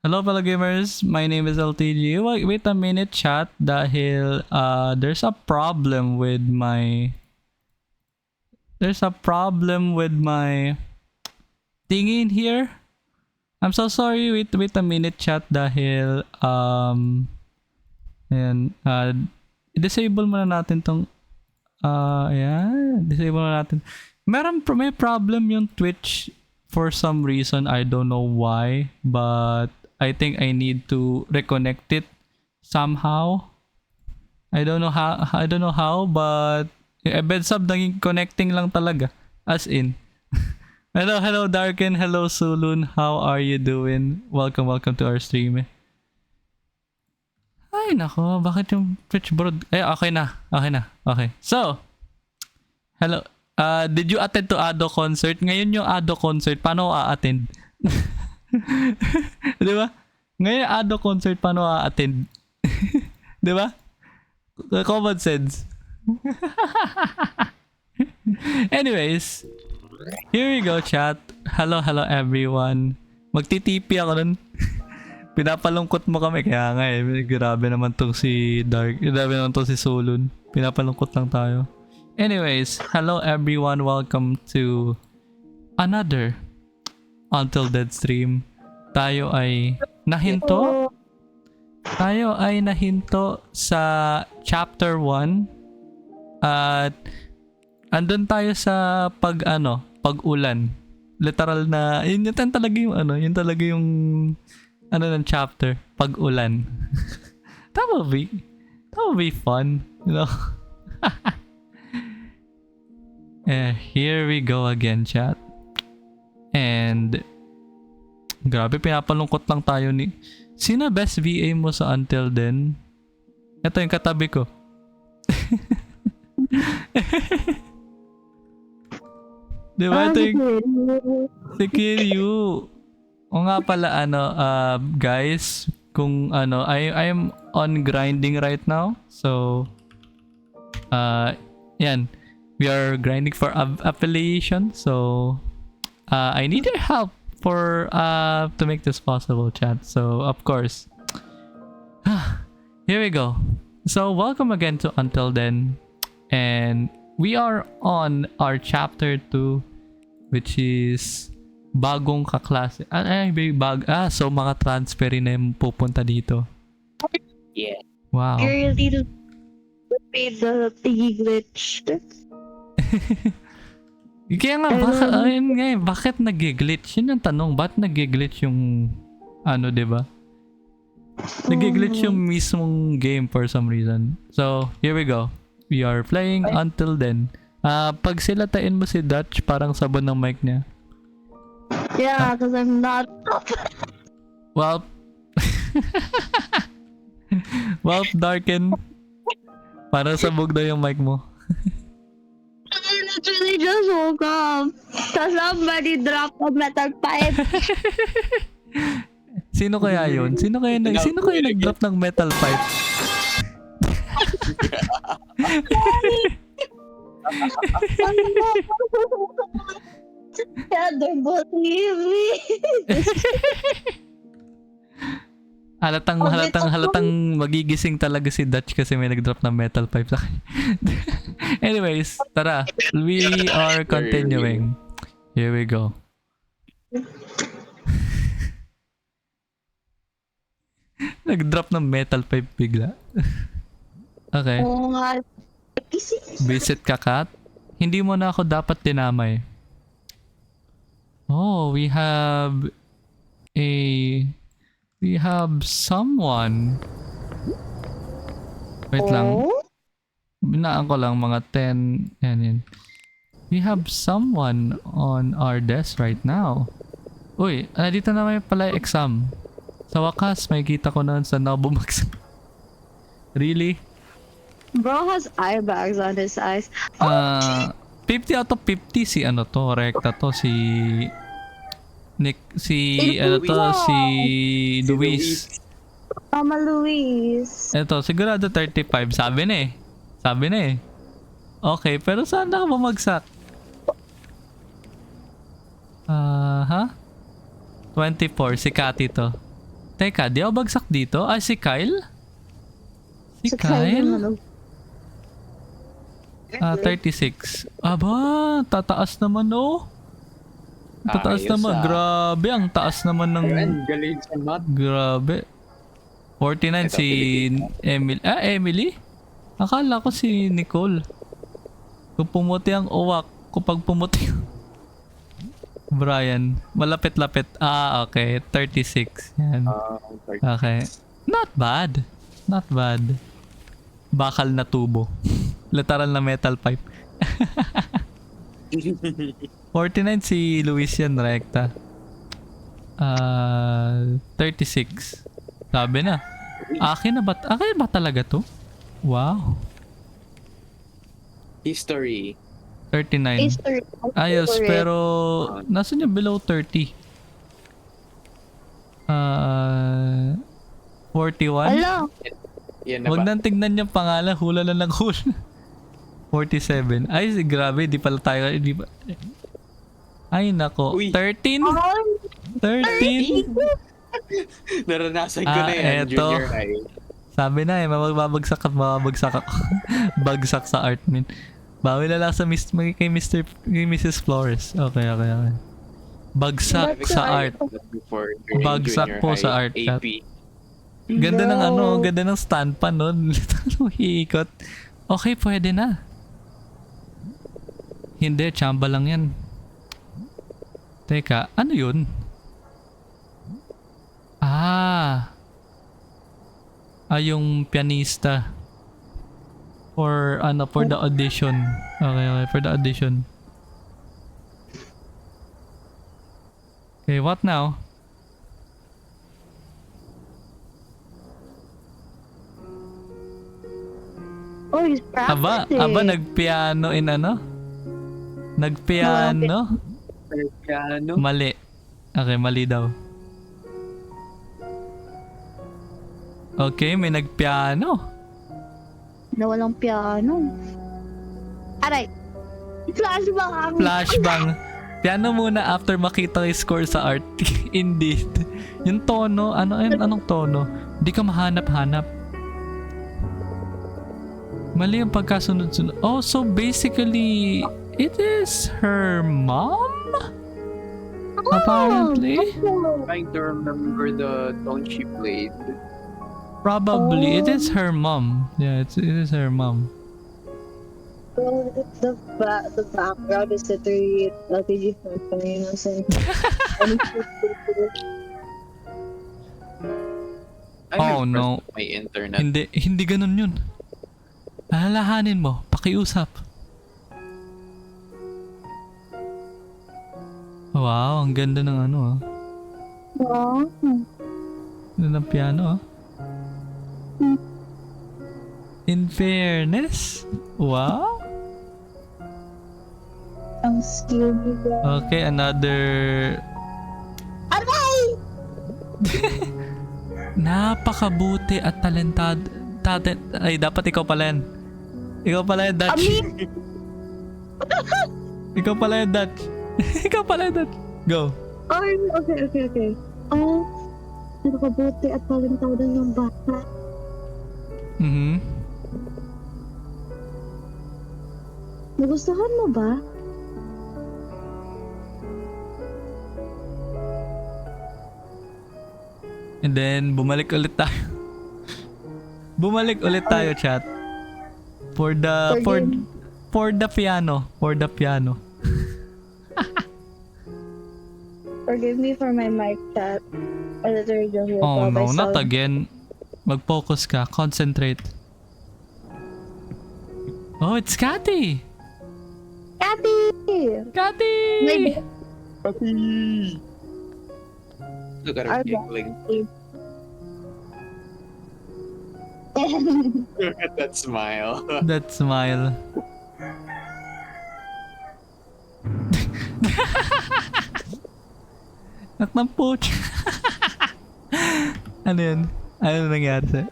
Hello fellow gamers, my name is LTG. Wait a minute chat dahil there's a problem with my thingy in here. I'm so sorry. Wait a minute chat dahil ayan, disable muna natin tong ayan, disable muna natin. May problem yung Twitch for some reason. I don't know why, but I think I need to reconnect it somehow. I don't know how, but Bedsub naging connecting lang talaga. As in. Hello Darken, hello Sulun. How are you doing? Welcome to our stream. Ay nako, bakit yung Twitch broad? Okay na. Okay. So, hello. Did you attend to Ado concert? Ngayon yung Ado concert, paano a-attend? Di ba? Ngayon Ado concert, paano a-attend? Di ba? Common sense. Anyways, here we go chat. Hello everyone. Magtitipi ako nun. Pinapalungkot mo kami kaya nga grabe naman tong si Dark. Grabe naman tong si Solun. Pinapalungkot lang tayo. Anyways, hello everyone. Welcome to another Until Dead stream. Tayo ay nahinto sa chapter 1 at andun tayo sa pag-ulan. Literal na yun talaga yung ng chapter, pag-ulan. that will be fun, you know. Here we go again chat. And grabe, pinapalungkot lang tayo ni... Sino best VA mo sa Until Then? Ito yung katabi ko. Diba? Ito yung... Si Kiryu. O nga pala, guys, kung I am on grinding right now. So, yan. We are grinding for affiliation. So, I need your help for to make this possible chat. So of course here we go. So welcome again to Until Then, and we are on our chapter 2, which is bagong kaklase. So mga transfer na yung pupunta dito. Yeah. Wow. Really made the thingy glitch. Kaya nga, bakit nag-glitch? Yun ang tanong, bakit nag-glitch yung diba? Nag-glitch yung mismong game for some reason. So, here we go. We are playing Until Then. Pag silatain mo si Dutch, parang sabon ng mic niya. Yeah, because I'm not. Well, Darken, parang sabog na yung mic mo. I literally just woke up. So somebody dropped a metal pipe. Sino kaya yun? Sino kaya nag-drop ng metal pipe? Yeah, they both leave me. Halatang magigising talaga si Dutch kasi may nag-drop ng metal pipe sa akin. Anyways, tara. We are continuing. Here we go. Nag-drop ng metal pipe bigla. Okay. Oo nga. Visit ka, Kat. Hindi mo na ako dapat dinamay. Oh, we have someone. Wait lang. Binaan ko lang mga 10. Yan. We have someone on our desk right now. Uy, dito na may pala exam. Sa wakas, may kita ko na sa Nobumax. Really? Bro has eye bags on his eyes. 50 out of 50 si rekta to si Nick, si Luis. Mama Luis. Ito, sigurado 35. Sabi na eh. Okay, pero saan na bumagsak? 24, si Cathy to. Teka, di ako bagsak dito? Ah, si Kyle? Si Sa Kyle Kyle? naman, Ah, 36. Aba, tataas naman oh. Tataas Ayos, naman. ah. Grabe, ang taas naman ng... Ayun, galing sa math. Grabe. 49 Ito, si Pilipino. Emily. Ah, Emily? Akala ko si Nicole. Kung pumuti ang uwak, kapag pumuti Brian, malapit-lapit. Ah, okay. 36. Yan. Okay. Not bad. Not bad. Bakal na tubo. Literal na metal pipe. 49 si Luis yan, rekta. 36. Sabi na. Akin ba talaga to? Wow. History. 39. history. Ayos, Correct. pero nasa niya below 30. 41. Ala, Yan na Huwag ba? nang tignan yung pangalan, hula lang ng hula. 47. Ay, grabe, di pala tayo, di ba? Ay, nako. Uy. 13? ay, 13? Naranasan ko Ah, na yan, eto. junior high. Sabi na mababagsak at mababagsak ako. Bagsak sa art min. Bawi na lang sa kay Mrs. Flores. Okay. Bagsak Bagsak. sa art. Before, during Bagsak junior po high, sa art cut. AP. Ganda ng no. ganda ng stand pa nun. Hiikot. Okay, pwede na. Hindi, chamba lang yan. Teka, ano yun? Yung pianista. For the audition. Okay, for the audition. Okay, what now? oh, he's practicing. Aba, nagpiano in ano? Nagpiano? Piano. Mali. Okay, mali daw. Okay, may nagpiano. Na walang piano. Aray. Flashbang. Flashbang. Piano muna after makita yung score sa art. Indeed. Yung tono, anong tono? Hindi ka mahanap-hanap. Mali ang pagkasunod-sunod. Oh, so basically, it is her mom? Apparently? Trying to remember the tone she played. Probably. It is her mom. Yeah, it is her mom. Well, the background is literally LPG Filipinos and Oh, I'm no. impressed with my internet. Hindi ganun yun. Alalahanin mo, pakiusap. Wow, ang ganda ng ano ah. wow. Ganda ng piano ah. In fairness, wow. Ang skill nila. Okay, another... Aray! Napakabuti at talentado. Ay, dapat ikaw pala yan. Ikaw pala yan, Dutch. Ami! Ikaw pala yan, Dutch. Ikaw pala yan, Dutch. Go. Ay, okay. Nakabuti at talentado ng bata. Mhm. Nagustuhan mo ba? And then, bumalik ulit tayo. Bumalik ulit tayo, chat. For the piano. For the piano. Forgive me for my mic chat. I literally don't hear Oh no, myself. not again. Mag-focus ka. Concentrate. Oh, it's Cathy! Cathy! Cathy! My Puppy! Look at her Arba. giggling. Look at that smile. That smile. Naknampo. Ano yun? Ano nangyari sa'yo?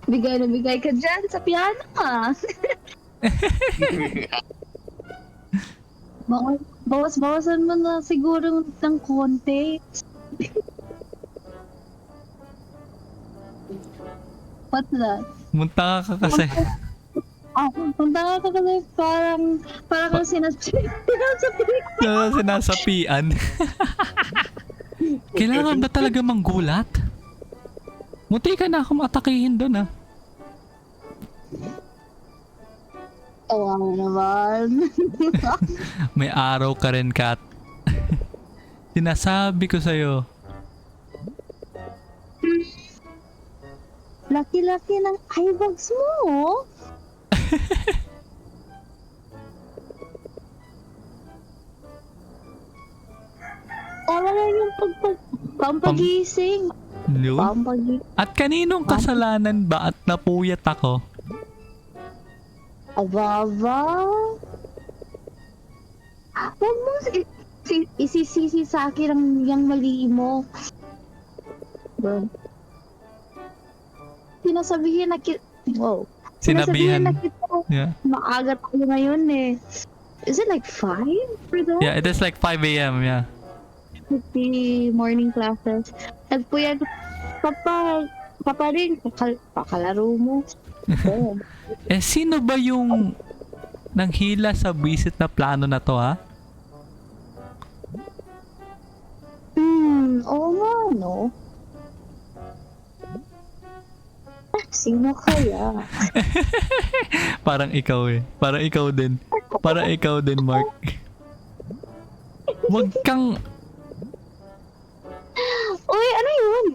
Bigay na bigay ka dyan sa piano ah. Bawas-bawasan mo na siguro ng konti. What's that? Munta ka kasi. Ang tanga ka kasi parang kang sinasabi. Sinasapian. Kailangan ba talaga manggulat? Munti ka na akong atakihin doon, ah. Tawa mo naman. May araw ka rin, Kat. Sinasabi ko sa'yo. Laki-laki ng eye bags mo. Tama lang yung pampagising. Yun. Pampagising. At kaninong kasalanan ba at napuyat ako? Aba. Huwag mo isisisi sa akin ang yung mali mo. Bro. Sinasabihin na wow. Sinabihan. na kita Yeah. maaga tayo ngayon eh. Is it like 5 for that? Yeah, it is like 5 a.m. Yeah. The morning classes. Nagpuyag papa rin, pakalaro mo. Oh. Eh, sino ba yung nanghila sa visit na plano na to, ha? Oo nga, no? Sino kaya? Parang ikaw eh. Parang ikaw din. Parang ikaw din, Mark. Wag kang... Uy, ano yun?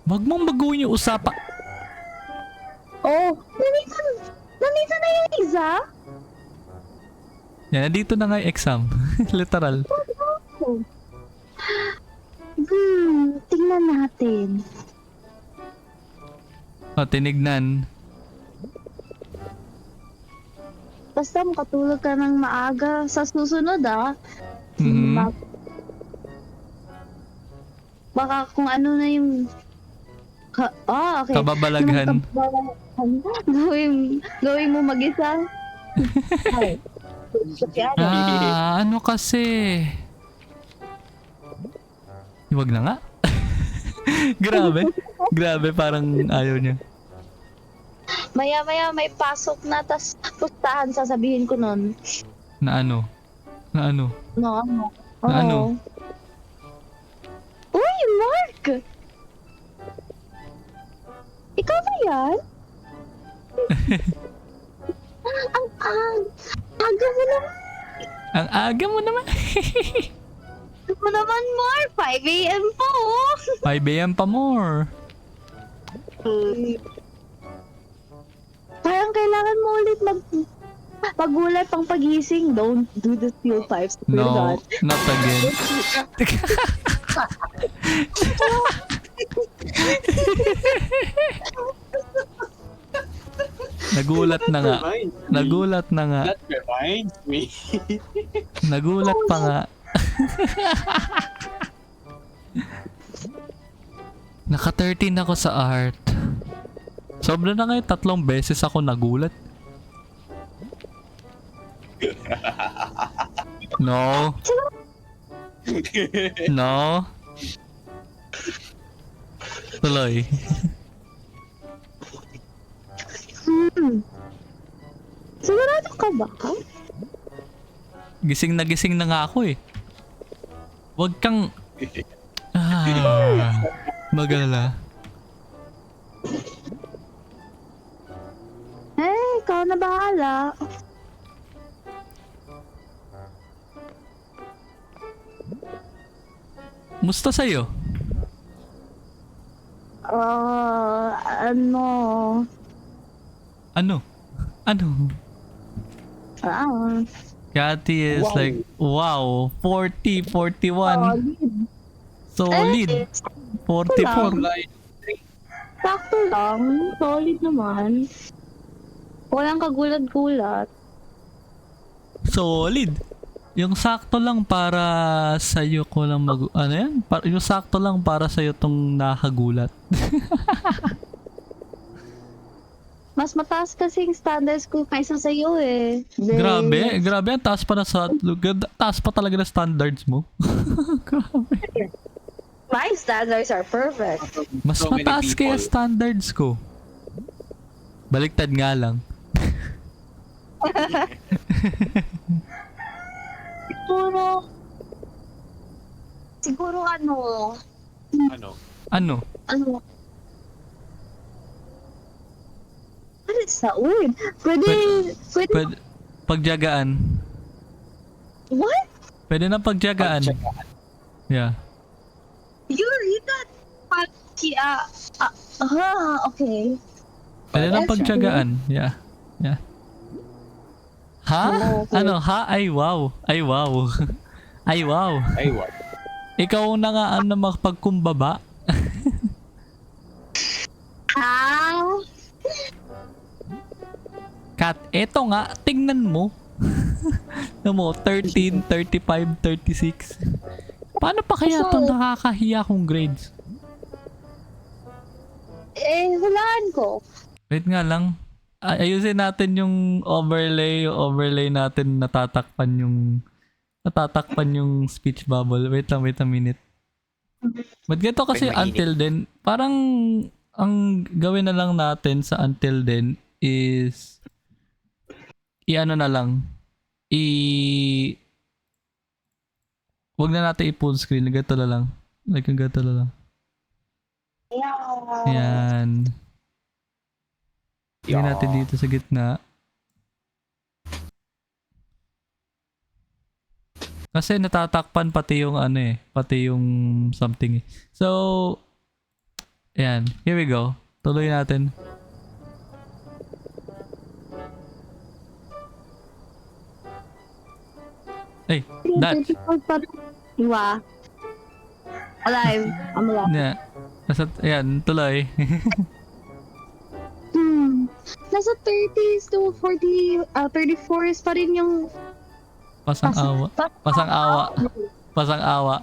Wag mong baguhin yung usapan. Oh, nandito na yung isa? Yan, nandito na nga yung exam. Literal. Tingnan natin. O, tinignan. Basta makatulog ka ng maaga sa susunod Mhm. Baka kung ano na yung okay. Kababalaghan. Gawin mo mag-isa. Ay. Ano kasi? Wag na nga. Grabe. Grabe, parang ayaw niya. Maya-maya may pasok na, tas pustahan sasabihin ko nun. Na ano? Na ano? No, ano? Na ano? Uy, Mark! Ikaw ba yan? ang aga mo naman. Ang aga mo naman. Mo naman, Mark. 5 a.m. po. 5 a.m. pa more. Parang kailangan mo ulit pagulat pang pagising. Don't do the still 5. No, not again. Nagulat na nga. Nagulat na nga. That reminds me. Nagulat pa nga. Naka 13 ako sa art. Sobra na ngayon, 3 beses ako nagulat. No. No. Tuloy. Sigurado ka ba? Gising na nga ako eh. Huwag kang... Magalala. Ikaw na bahala. Musta sa'yo? Ano? Ano? Ano? Ah, Cathy is Wow. like, wow, 40, 41. Solid. 44. sakto lang. Solid naman. Walang kagulat-gulat. Solid. Yung sakto lang para sa'yo ko lang ano yan? Yung sakto lang para sa'yo tong nakagulat. Mas mataas kasi yung standards ko kaysa sa'yo eh. Grabe, grabe. Ang taas pa na sa... Taas pa talaga na standards mo. Grabe. My standards are perfect. Mas So many mataas kaya people. standards ko. Baliktad nga lang. Siguro, siguro ano, Ano? Ano? ano, what is that word? Pwede, Pwede, pagjagaan. what? Pwede na pagjagaan. Yeah. You read that? Okay. Pwede na That's pagjagaan. Yeah. Yeah. Ha? Oh, okay. Ano? Ha? Ay wow. Ay wow. Ay wow. Ay, what? Ikaw na nga ang na makapagkumbaba. How? Kat, eto nga, tingnan mo. Alam mo, 13, 35, 36. Paano pa kaya itong nakakahiya kong grades? Hulaan ko. Wait nga lang. Ayusin natin yung overlay. Yung overlay natin natatakpan yung speech bubble. Wait a minute. But ganito kasi May mainit. until then, parang ang gawin na lang natin sa until then is i-ano na lang. Wag na natin i-full screen. Ganito na lang. Like yung ganito na lang. Yeah. Yan. Tingnan natin dito sa gitna. Kasi natatakpan pati yung ano eh. Pati yung something eh. So, ayan. Here we go. Tuloy natin. Hey, Dutch. Diba? Alive. I'm alive. Yeah. Ayan, tuloy. Nasa 30s to 40, 34s pa rin yung Pasang awa. Pasang awa. Pasang awa.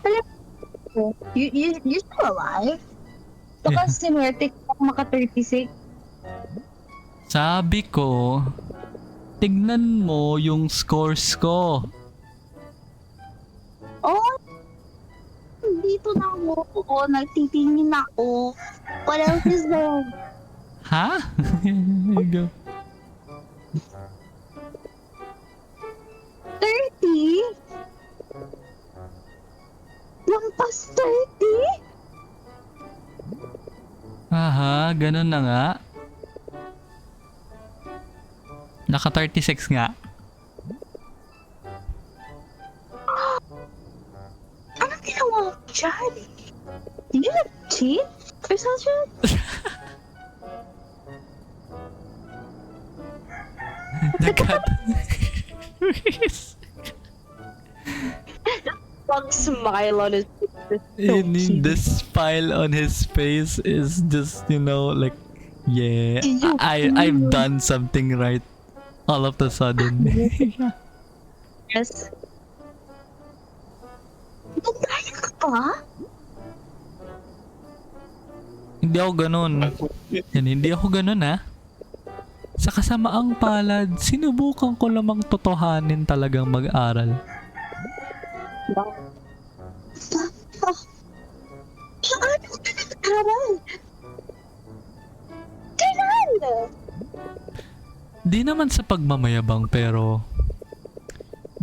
You still alive? Baka sinertic ako maka 36. Sabi ko, tignan mo yung scores ko. Oh, dito na ako. Nagtitingin ako. What else is there? Ha? Here you go. 30? Lampas 30? Aha, ganun na nga. Naka 36 nga. Anong ginawa mo dyan? Did you cheat or something? Nagkat... Pag smile on his face. The smile on his face is just, you know, like, yeah, I've done something right all of a sudden. Yes. Nagkaya ka pa? Hindi ako ganun. Yan, hindi ako ganun ha. Sa kasamaang palad, sinubukan ko lamang totohanin talagang mag-aral. Saan ko ka nag-aral? Kailan? Di naman sa pagmamayabang pero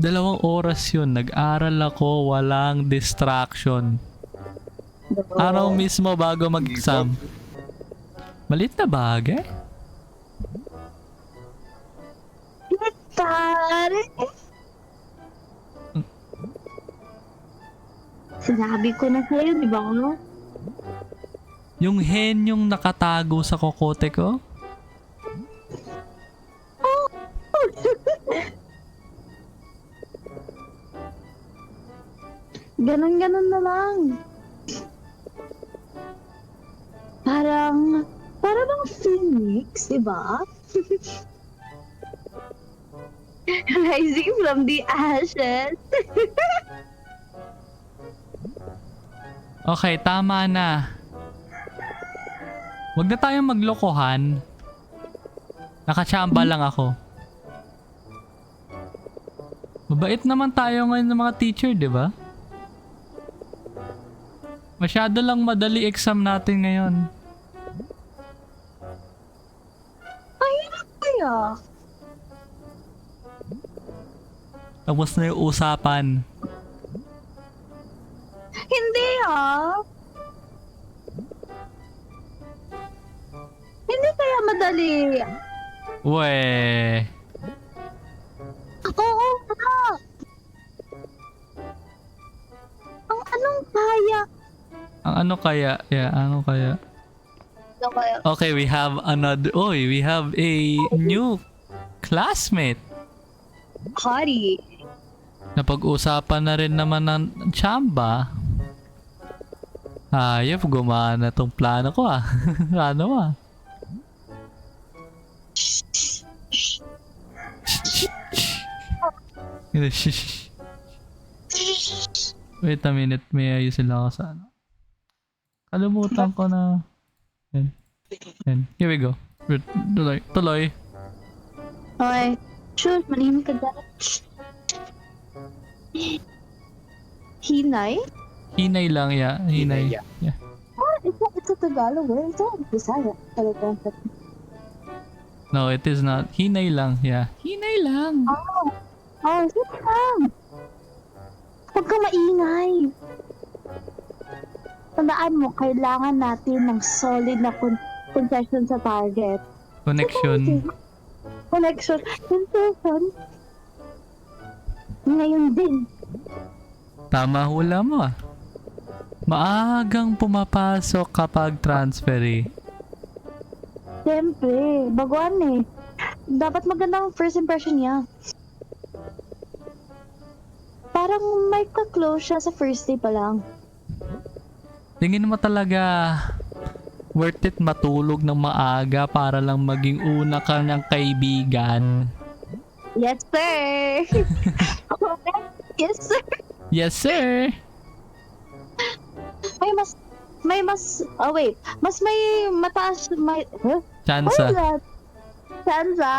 2 oras yun. Nag-aral ako, walang distraction. Araw mismo bago mag-exam. Malit na bagay. Tare. Sinabi ko na sa'yo, di ba ano? Yung hen yung nakatago sa kokote ko. Ganon-ganon na lang. Parang bang phoenix, di ba? Rising from the ashes. Okay, tama na. Huwag na tayong maglokohan. Nakachamba lang ako. Mabait naman tayo ngayon ng mga teacher, di ba? Masyado lang madali exam natin ngayon. Kaya, Tapos na yung usapan. hindi Hindi kaya madali. Weh. Oo nga. Ang anong kaya? Ang ano kaya? Yeah, ano kaya? Ano kaya? Okay, we have another... Oy, we have a new classmate. Hari. Napag-usapan na rin naman ng tsamba. Ayop, gumana tong plano ko ah. Ano ah? Wait a minute, may ayusin lang ako sa ano. Kalimutan ko na. Yan. Yan. Here we go. Tuloy. Tuloy. Okay. Sure, manahimik ka dyan. Hinay? Hinay lang, yeah. Hinay. Hinay, Yeah. It's a Tagalog word. It's a Bisaya. Talaga. No, it is not. Hinay lang, yeah. Hinay lang. Oh, sit lang. Huwag ka maingay. Tandaan mo, kailangan natin ng solid na concession sa target. Connection. Connection. Concession. Ngayon din. Tama hula mo ah. Maagang pumapasok kapag transfer eh. Siyempre, baguan eh. Dapat magandang first impression niya. Parang may ka-close siya sa first day pa lang. Tingin mo talaga worth it matulog ng maaga para lang maging una ka ng kaibigan? Yes, sir! Yes, sir! Yes, sir! May mas mataas, huh? Chansa. What is that? Chansa?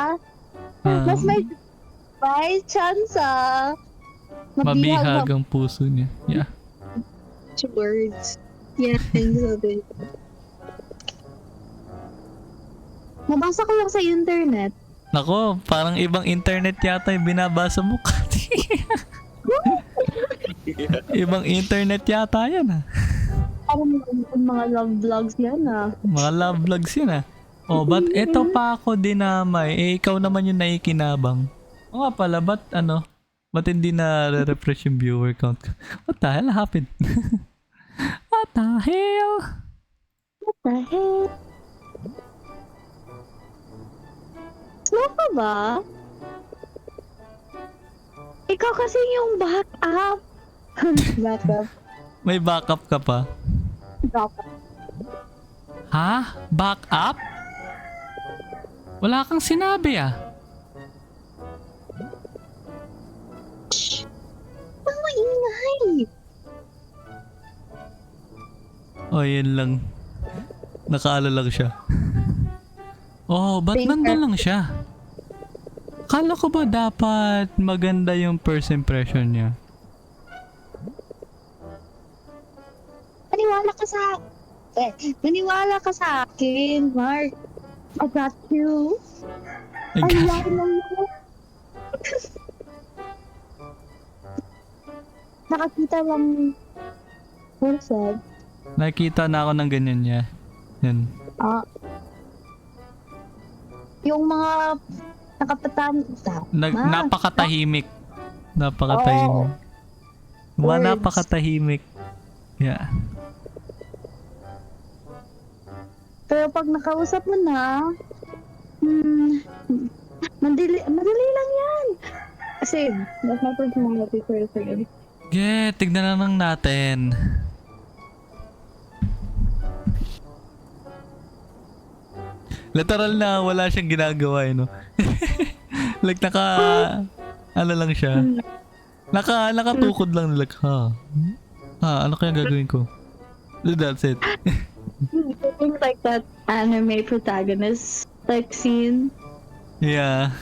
Ah, Mas may chansa. mabihag ang puso niya. Yeah. Words. Yeah, things of it. Nabasa ko lang sa internet. Nako, parang ibang internet yata yung binabasa mo. Ibang internet yata yan ah. Parang mga love vlogs yan ah. Mga love vlogs yun ah. Oh, but eto pa ako dinamay. Eh, ikaw naman yung naikinabang. O nga pala, ba't hindi na refresh yung viewer count ko? What the hell happened? What the hell? What the hell? Slow ka ba? Ikaw kasi yung back up. Back up. May backup ka pa? Back up. Ha? Back up? Wala kang sinabi ah. Ang maingay. Oh, yun lang. Nakaala lang siya. Oh, ba't Thank nandun lang siya? Kala ko ba dapat maganda yung first impression niya? Maniwala ka sa akin, Mark. I got you. I Ang got- laki lang mo. Nakakita lang person. Nakita na ako ng ganyan niya. Yan. Yung mga nakapatan. Napakatahimik. Napakatahimik. Words. Napakatahimik. Yeah. Pero pag nakausap mo na, madali lang yan. Kasi, that's my personality for the Yeah, tignan na lang natin. Literal na wala siyang ginagawa eh, no? Like ano lang siya. Nakatukod lang like, ano kaya gagawin ko? That's it. Things like that anime protagonist like scene. Yeah.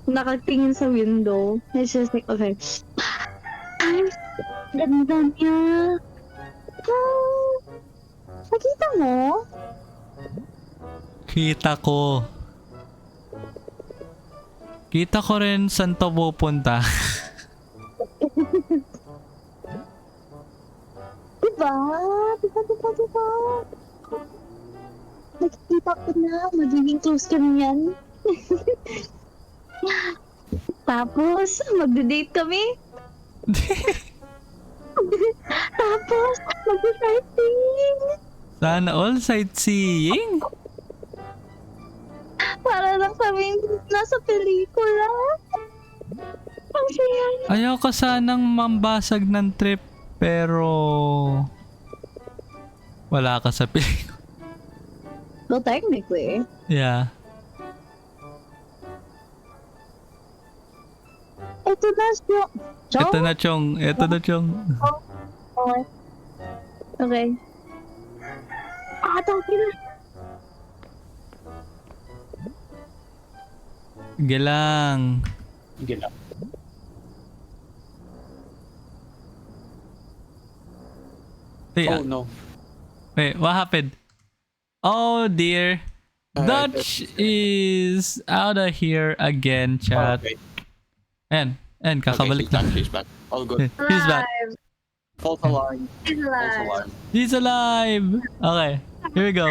Nakatingin sa window. It's just like, okay. Ay, ganda niya. Nakita mo? Kita ko. Kita ko rin saan to pupunta. Diba? Diba? Nakikita ko na. Magiging close kami yan. Tapos, magde-date kami. Tapos, mag-sightseeing. Sana all sightseeing. Para lang kami nasa pelikula. Ang saya. Ayoko sanang mambasag ng trip pero wala ka sa pelikula. Well, technically. Yeah. Ito na siya. Ito na Chong. Ito na Chong. Okay. Okay. Tawag na. Gelang. Gila. Hey, Oh no. wait, what happened? Oh dear. Dutch is out of here again, chat. Okay. And kakabalik Okay, na. she's back. All good. He's back. False alarm. He's False alive. alarm. He's alive. Okay, here we go.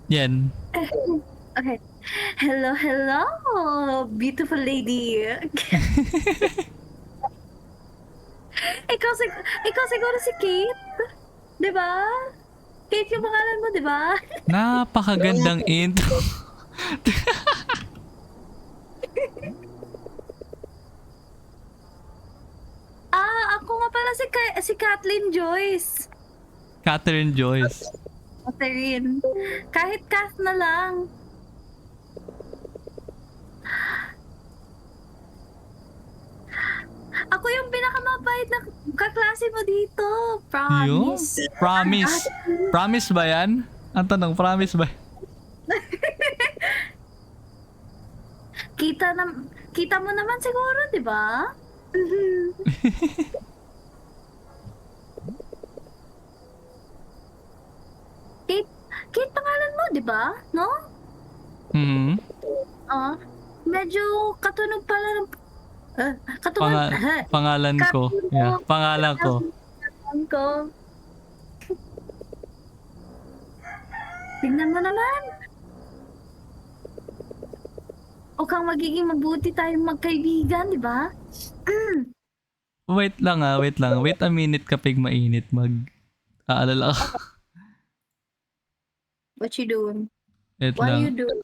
Yen. Okay. Hello, hello, beautiful lady. ikaw siguro si Kate? Di ba? Kate yung pangalan mo, di ba? Napakagandang intro. Ako nga pala si Kathleen Joyce. Catherine Joyce. Catherine. Kahit Kath na lang. Ako yung pinakamabait na kaklase mo dito. Yo? Promise. Promise. Promise ba yan? Ang tanong, promise ba? Kita mo naman siguro, di ba? Kate pangalan mo, di ba? No? Hmm. Medyo katunog pala ng... katunog... Pangalan ko. Yeah, pangalan ko. Pangalan ko. Tignan mo naman. O kang magiging mabuti tayong magkaibigan, di ba? Wait lang. Wait a minute kapag mainit. Aalala ako. What you doing? Wait What are you lang. doing?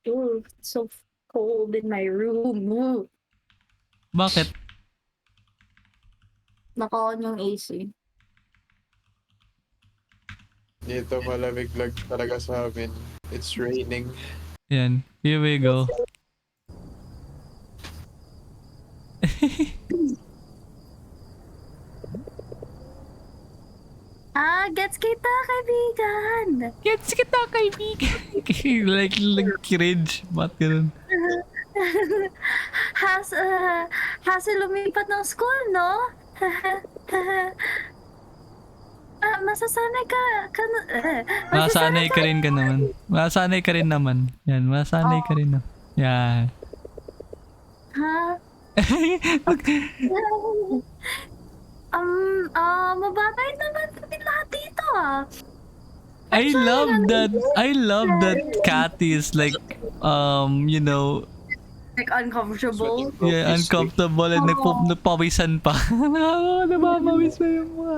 Ooh, it's so cold in my room. Ooh. Bakit? Naka-on yung AC. Dito malamig lang talaga sa amin. It's raining. Yan. Here we go. Gets kita, kaibigan. Gets kita, kaibigan. like cringe. Ba't ganun? Has lumipat ng school, no? Masasanay ka Masanay ka rin naman. Masanay ka rin naman. Yan, masanay ka rin. Yan. Ha? Mababait naman kami lahat dito, I love that Cathy is like, you know, like uncomfortable. yeah, uncomfortable and nagpawisan pa. Napapawis pa yung mga.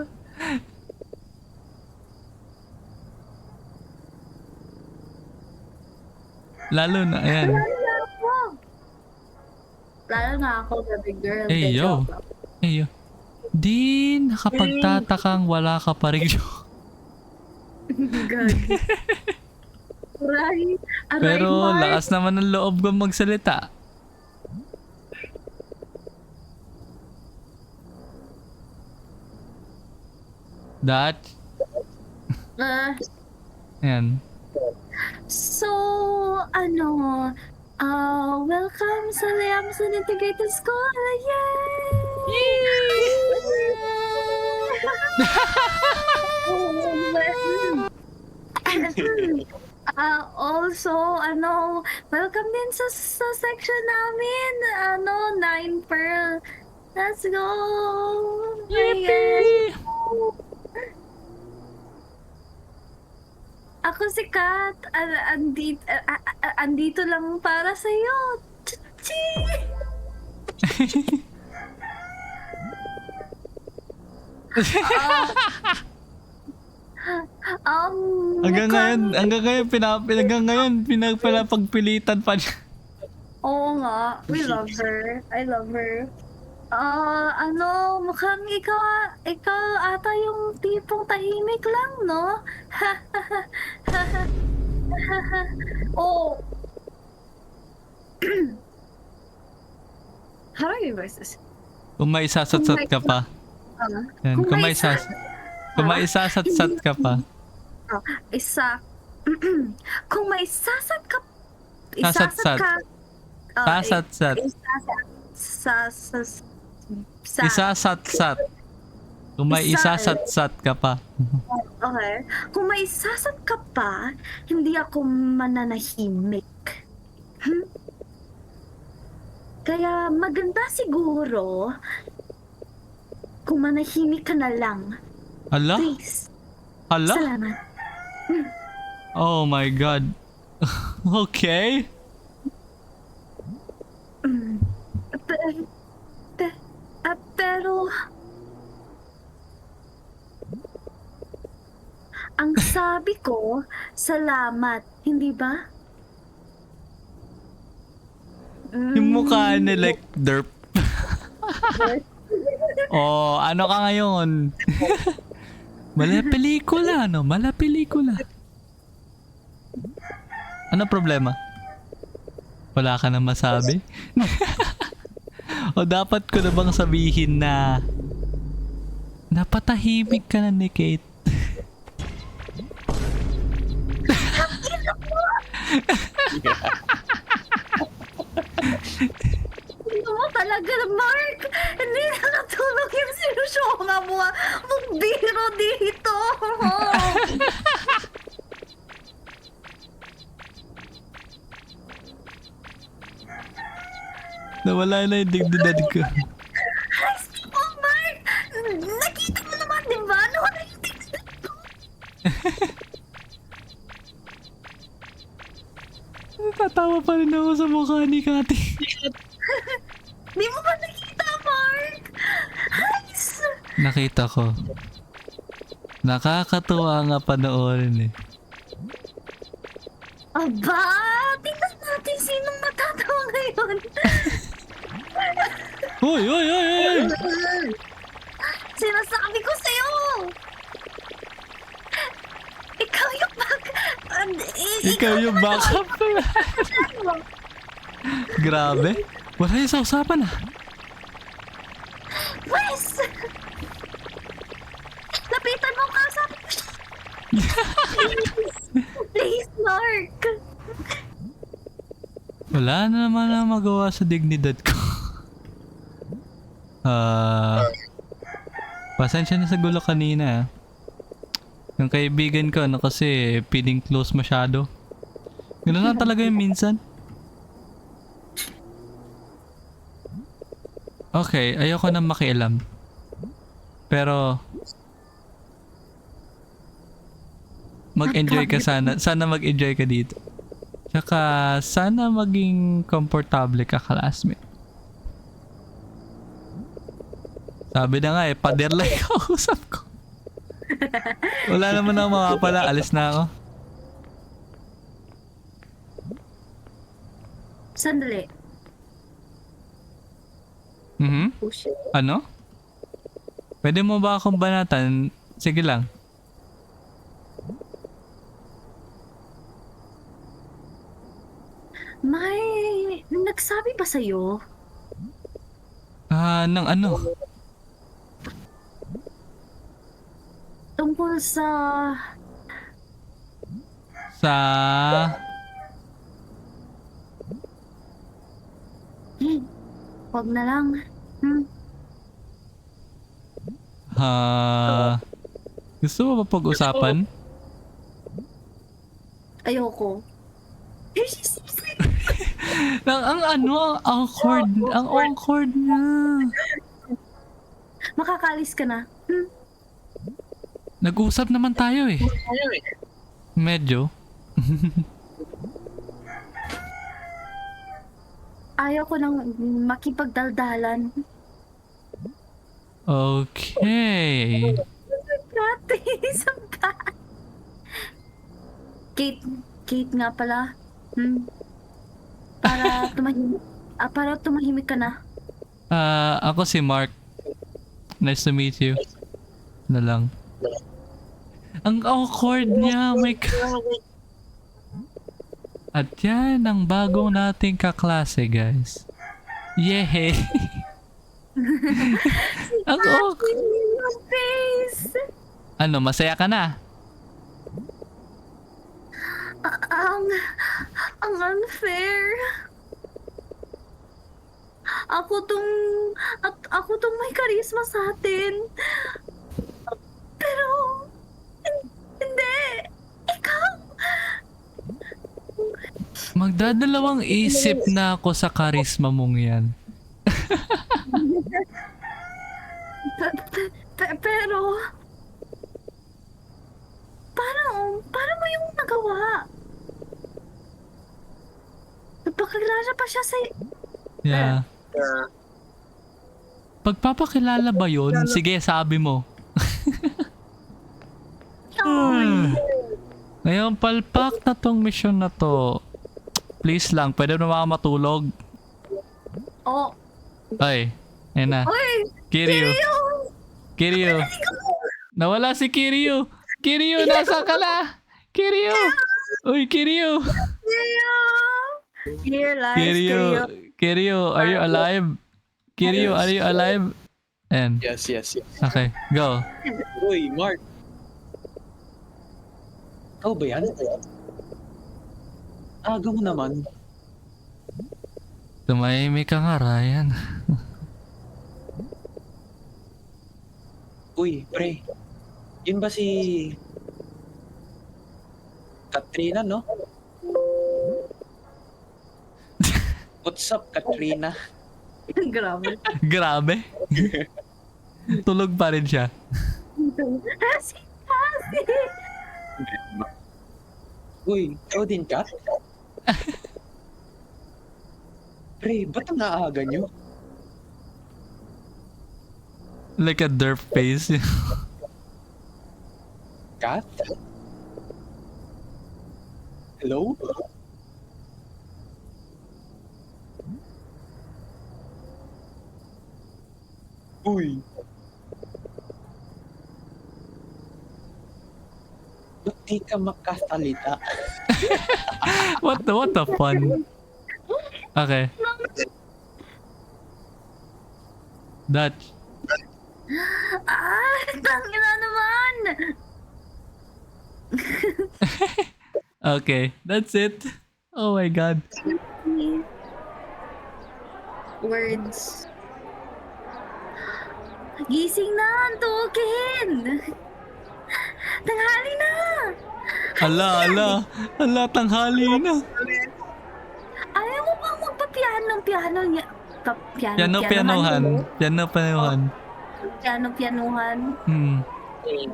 Lalo na, ayan. Lalo na ako, baby girl. Hey, yo. Hey, yo. Di nakapagtatakang wala ka pa rin. God. Aray. Pero Mark. lakas naman ng loob ko magsalita. That, Ah, ayan. So, welcome sa Liamson Integrated School! Yay! Also, welcome din sa section namin, 9 Pearl. Let's go! Yippee! Ako si Kat, andito lang para sa'yo. Chi! Hanggang ngayon, pinapagpilitan pa niya. Oo nga, we love her. I love her. Mukhang ikaw ata yung tipong tahimik lang, no? Oh. How do you voice this? Kung may isasatsat ka pa. Yan, kung may isasatsat ka pa. Kung may sasat ka. Sasatsat. Sasatsat. Isasatsat. Kung may isasatsat ka pa. Okay. Kung may sasat ka pa, hindi ako mananahimik. Kaya maganda siguro kung manahimik ka na lang. Hala? Please. Hala? Salamat. Oh my god. Okay. Pero ang sabi ko, salamat, hindi ba? Yung mukha niya like derp. Oh, ano ka ngayon? Mala pelikula, no? Mala pelikula. Ano problema? Wala ka na masabi? O dapat ko na bang sabihin na napatahimik ka na ni Kate? Ano mo talaga, Mark? Hindi na natulog yung sinusyonga mo. Magbiro dito. Nawala na yung dignidad ko. Oh, Mark! Nakita mo naman, di ba? Nawala yung tingnan ko. Tatawa pa rin ako sa mukha ni Kati. Di mo ba nakita, Mark? Nice! Nakita ko. Nakakatuwa nga panoorin eh. Aba! Tingnan natin sinong matatawa ngayon. Hoy, hoy, hoy, hoy! Sinasabi ko sa'yo! Ikaw yung Ikaw yung backup. Grabe. Wala yung sa usapan ah. Wes! Lapitan mo ka, sabi ko siya. Please, Mark. Wala na naman na magawa sa dignidad ko. Pasensya na sa gulo kanina ah. Yung kaibigan ko ano kasi feeling close masyado. Ganoon na talaga yung minsan. Okay, ayoko na makialam. Pero mag-enjoy ka sana. Sana mag-enjoy ka dito. Tsaka sana maging komportable ka, classmate. Sabi na nga eh, pader lang yung kausap ko. Wala naman ako mawapala. Alis na ako. Sandali. Oh, shit. Ano? Pwede mo ba akong banatan? Sige lang. May nagsabi ba sa'yo? Nang ano? Tungkol sa Sa... Wag na lang. Gusto mo ba pag-usapan? Ayoko. ang ang awkward niya. Makakalis ka na. Nag-usap naman tayo eh. Medyo. Ayaw ko nang makipagdaldalan. Okay. Practice. Kate nga pala. Para tumahimik ka na. Ako si Mark. Nice to meet you. Na lang. Ang awkward niya, oh my God. At yan ang bagong nating kaklase, guys. Yehey! Ang awkward. Face. Ano, masaya ka na? Ang unfair. Ako tong may karisma sa atin. Pero hindi. Ikaw. Magdadalawang isip na ako sa karisma mong yan. Pero paano mo yung nagawa? Nagpakilala pa siya sa... Yeah. Pagpapakilala ba yun? Sige, sabi mo. Ngayon, palpak na tong mission na to. Please lang, pwede na mga matulog. Oh. Ay, ayun na. Uy! Kiryu. Nawala si Kiryu. Kiryu, nasa ka na? Kiryu. Uy, Kiryu. Here lies Kiryu, are you alive? Kiryu, are you alive? And Yes. okay, go. Uy, Mark. Ikaw ba yan? Aga mo naman. Tumahimik ka nga, Ryan. Uy, pre. Yun ba si... Katrina, no? What's up, Katrina? Grabe. Grabe. Tulog pa rin siya. Hasi. Uy, ikaw din ka? Pre, ba't ang aaga nyo? Like a derp face. Kat? Hello? Uy. Ba't di ka makasalita? What the fun? Okay. Dutch. Tangina naman. Okay, that's it. Oh my God. Words. Gising na, antukin. Tanghali na. Ala, tanghali na. Ayaw mo bang magpa-piano niya? Pianohan. Piano-pianuhan. Okay.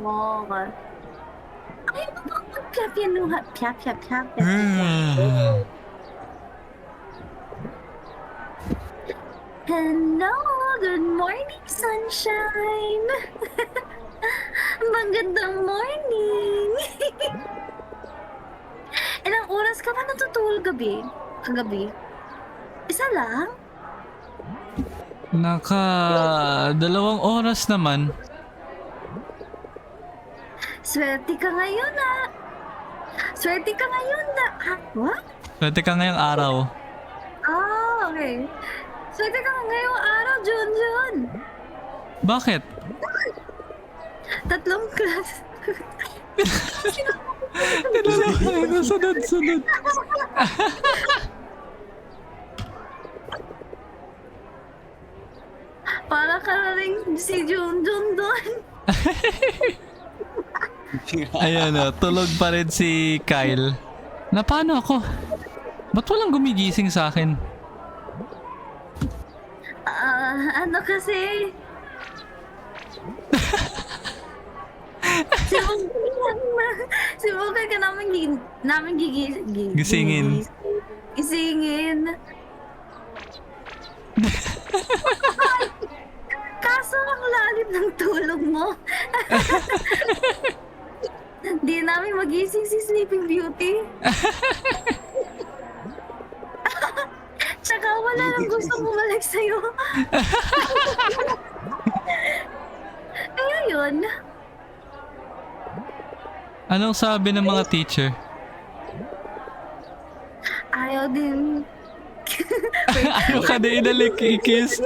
Ayaw mo bang magpa-pianuhan? Piap. Hello, good morning, sunshine. Magandang morning. Ilang oras ka ba natutulog kagabi? Isa lang? Naka 2 oras naman. Swerte ka ngayon ah. What? Swerte ka ngayong araw. Okay. Swerte ka ngayong araw, Junjun. Bakit? 3 class. sunod. Para ka na rin si Junjun doon. Ayan o, tulog pa rin si Kyle. Na paano ako? Ba't walang gumigising sa akin? Ano kasi? Simukan ka namin Gisingin. Gisingin. Kaso ang lalim ng tulog mo. Di namin magising si Sleeping Beauty. Tsaka wala nang gusto bumalik sa'yo. Kaya yun. Anong sabi ng mga teacher? Ayaw din. Ayaw ka na inalikikis.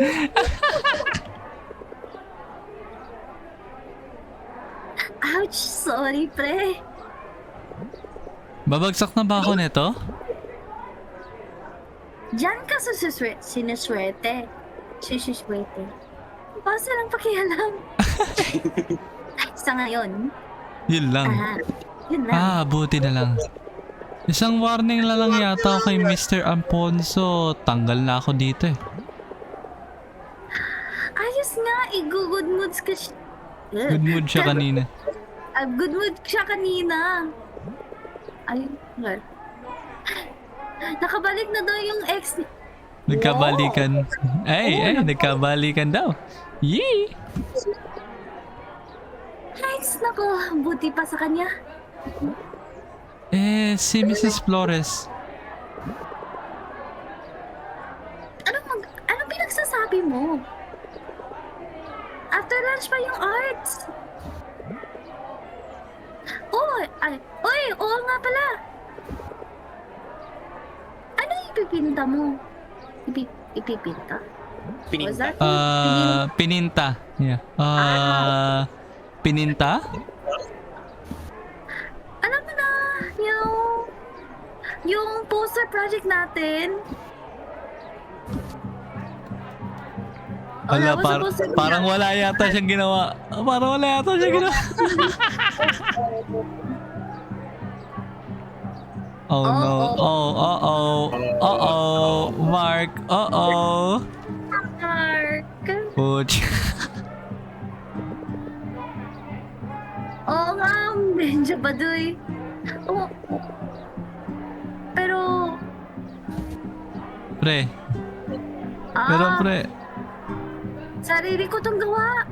Ouch! Sorry, pre. Babagsak na ba ako nito? Diyan ka sa sinuswerte. Sisuswerte. Basta lang pakialam. Sa ngayon. Yun lang. Yun lang. Buti na lang. Isang warning na lang yata kay Mr. Amponso. Tanggal na ako dito eh. Ayos nga, good moods ka siya. Good mood siya kanina. Good mood siya kanina. Ay, well. Nakabalik na daw yung ex. Nagkabalikan. Ay, nagkabalikan daw. Yee! Nice, nako. Buti pa sa kanya. Si Mrs. Flores. Anong pinagsasabi mo? After lunch pa yung arts. Oo nga pala. Ano yung ipipinta mo? Ipipinta? Was that Pininta. Yeah. Pininta? Alam mo na, yung poster project natin. Wala, Wala ko sa poster parang wala yata siyang ginawa. Oh no. Mark. Mark. Puch. Oo nga, medyo baduy. Oo. Pero, Pre. sarili ko tong gawa.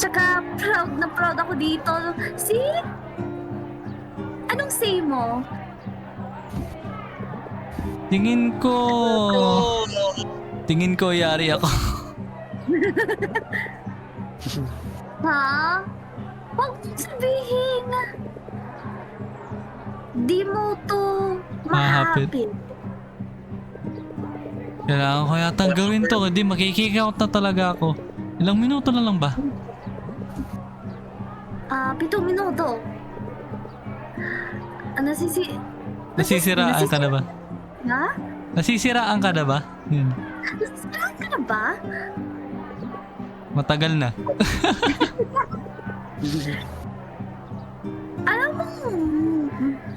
Tsaka, proud na proud ako dito. See? Anong say mo? Tingin ko yari ako. Ha? Huwag mong sabihin. Di mo to Mahapit. mahapit. Kailangan ko yatang gawin to. Hindi, makikikout na talaga ako. Ilang minuto na lang ba? 7 minuto. Nasisiraan ka na ba? Ha? Nasisiraan ka na ba? Yun. Nasisiraan ka na ba? Matagal na. Alam mo,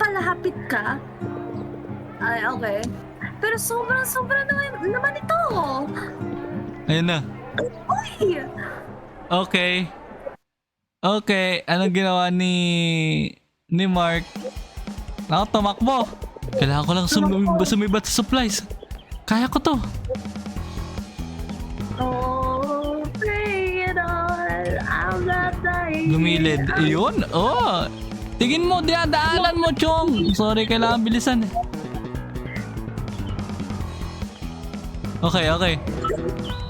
palahapit ka? Ay, okay. Pero sobrang naman ito. Ayun na. Uy! Okay. Anong ginawa ni Mark? Ako, tumakbo. Kailangan ko lang sumibat sa supplies. Kaya ko to. Oh, bring it on. I'm not dying. Lumilid. Iyon. Oh. Tingin mo, dinadaanan mo, Chong. Sorry, kailangan bilisan. Okay.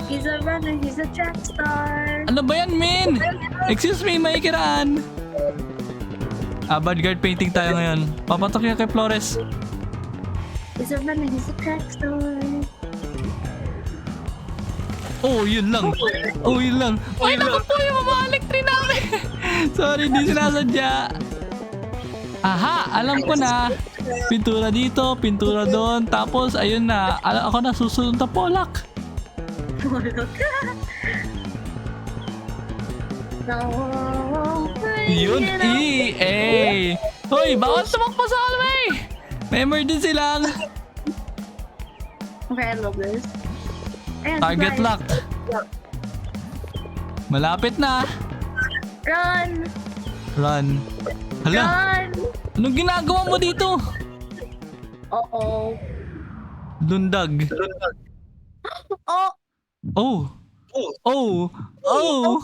He's a runner, he's a track star. Ano ba yan, Min? Excuse me, may kiraan. Avant-garde painting tayo ngayon. Papatok yan kay Flores. He's a runner, he's a track star. Oh, yun lang. Ay, naku po yung mamalik rin namin. Sorry, di sinasadya. Aha! Alam ko na! Pintura dito, pintura doon, tapos ayun na. Ako na susunod na Polak. Yun, E! Hoy, bawal tumakbo sa hallway! May emergency lang. Okay, I love this. Ayan, Target guys. locked. Malapit na. Run! Run. Hala, Run! anong ginagawa mo dito? Uh-oh. Lundag. Oh! Oh. Oh. Oh.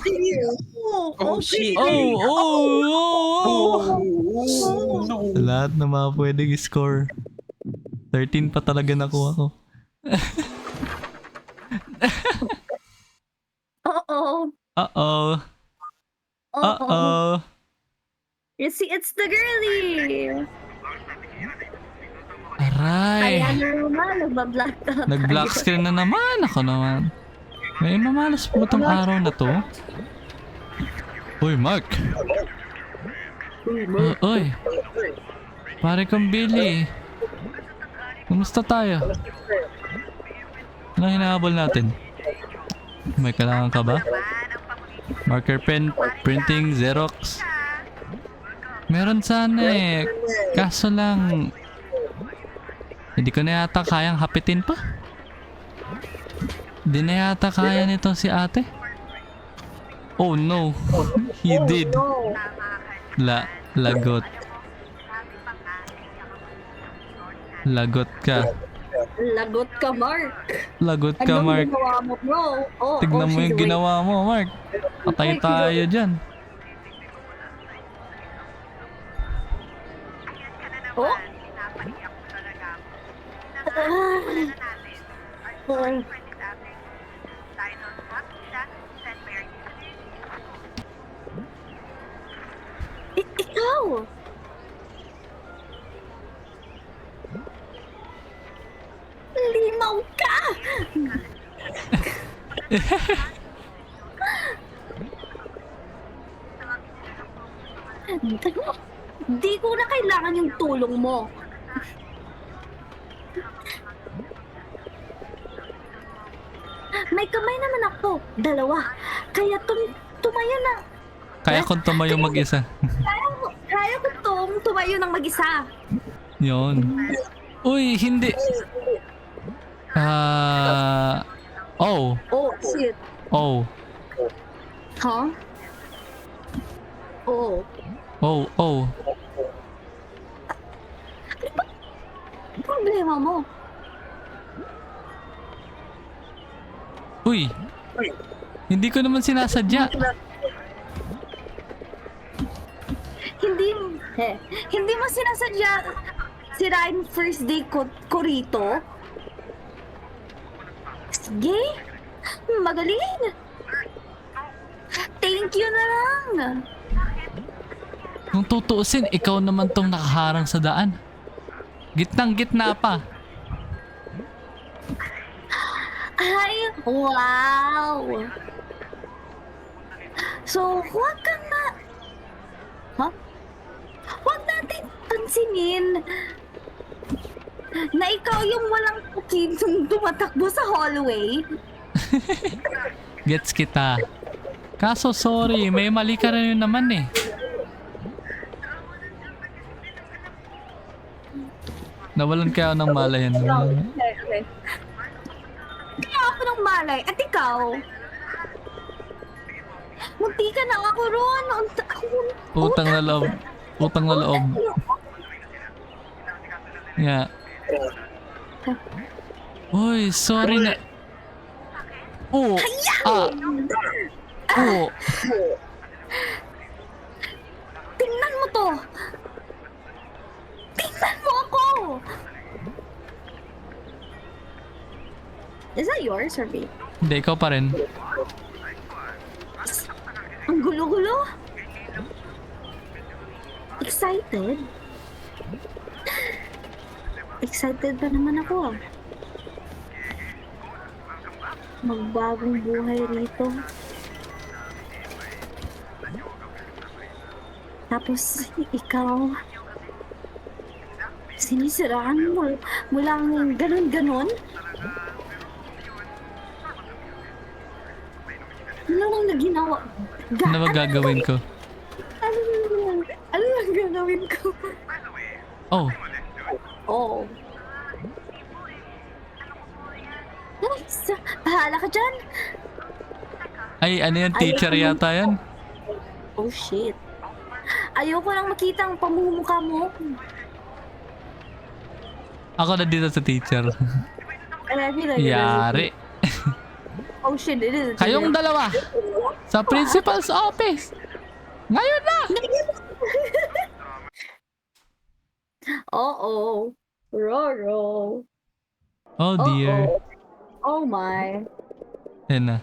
Oh, shit. Oh. Oh. No. Lahat na mga pwedeng score. 13 pa talaga nakuha ko. Uh-oh. Uh-oh. Uh-oh. You see, it's the girlie! Aray. Ayan na naman, nagbablock out. Nag-black screen na naman. Ako naman. May mamalas po itong araw na to. Uy, Mark. Uy. Pare kong Billy. Kumusta tayo? Anong hinahabol natin? May kailangan ka ba? Marker pen, printing, Xerox. Meron sana eh. Kaso lang, hindi ko na yata kayang hapitin pa. Hindi na yata kaya nito si ate. Oh no. He did. Lagot. Lagot ka. Lagot ka, Mark. Lagot ka, Anong Mark. ginawa mo, bro? Oh, Tignan mo she's yung ginawa mo, Mark. Patay tayo dyan. Oh? Ikaw! Limaw ka! Di ko na kailangan yung tulong mo. May kamay naman ako. 2. Kaya tumayo na. Kaya kung tumayo mag-isa. Kaya ko tumayo ng mag-isa. Yun. Uy, hindi. Oh. Oh, shit. Oh. Huh? Oh. Oh, oh. Problema mo. Uy. Hindi ko naman sinasadya. Hindi mo sinasadya sirain first day ko rito? Sige. Magaling. Thank you na lang. Kung tutuusin, ikaw naman tong nakaharang sa daan. Gitnang-gitna pa. Ay, wow. So, huwag ka na... Huh? Huwag natin pansinin na ikaw yung walang kid nung tumatakbo sa hallway. Gets kita. Kaso sorry, may mali ka rin naman eh. Nawalan kaya ako ng malay yan. Okay. Kaya ako ng malay. At ikaw? Munti ka na ako ron. Utang na loob. Utang na loob. Yeah. Uy, sorry na. Oh. Ah. Oh. Tingnan mo to. Tingnan mo ako. Is that yours or me? Hindi, ikaw pa rin. Ang gulo-gulo. Excited? Excited pa naman ako ah. Magbagong buhay rito. Tapos ikaw, Sinisiraan mo lang ganun-ganon? Ano lang na ginawa? Ano ba gagawin ko? Ano lang gagawin ko? Oh, Oh. Bahala ka dyan. ay ano yan? Teacher yata yan. Oh shit. Ayoko lang makita ang pamumukha mo. Ako na dito sa teacher. Yari. Yari. Oh shit, it is. Kayong dalawa sa principal's office. Ngayon na! Oo. Roro. Oh dear. Oh my. Yan na.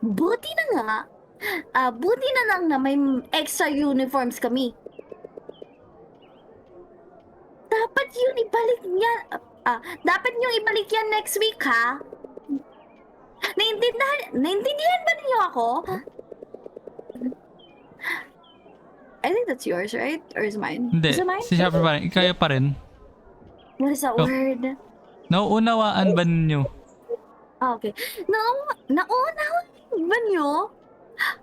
Buti na nga. Buti na lang na may extra uniforms kami. Dapat yun ibalik niya. Dapat yung ibalik yan next week, ha? Naintindihan ba niyo ako? I think that's yours, right? Or is mine? Hindi. Is it mine? Si Shopper pa rin. Kaya pa rin. What is that Oh. word? Nauunawaan ba ninyo? Okay. Nauna ba niyo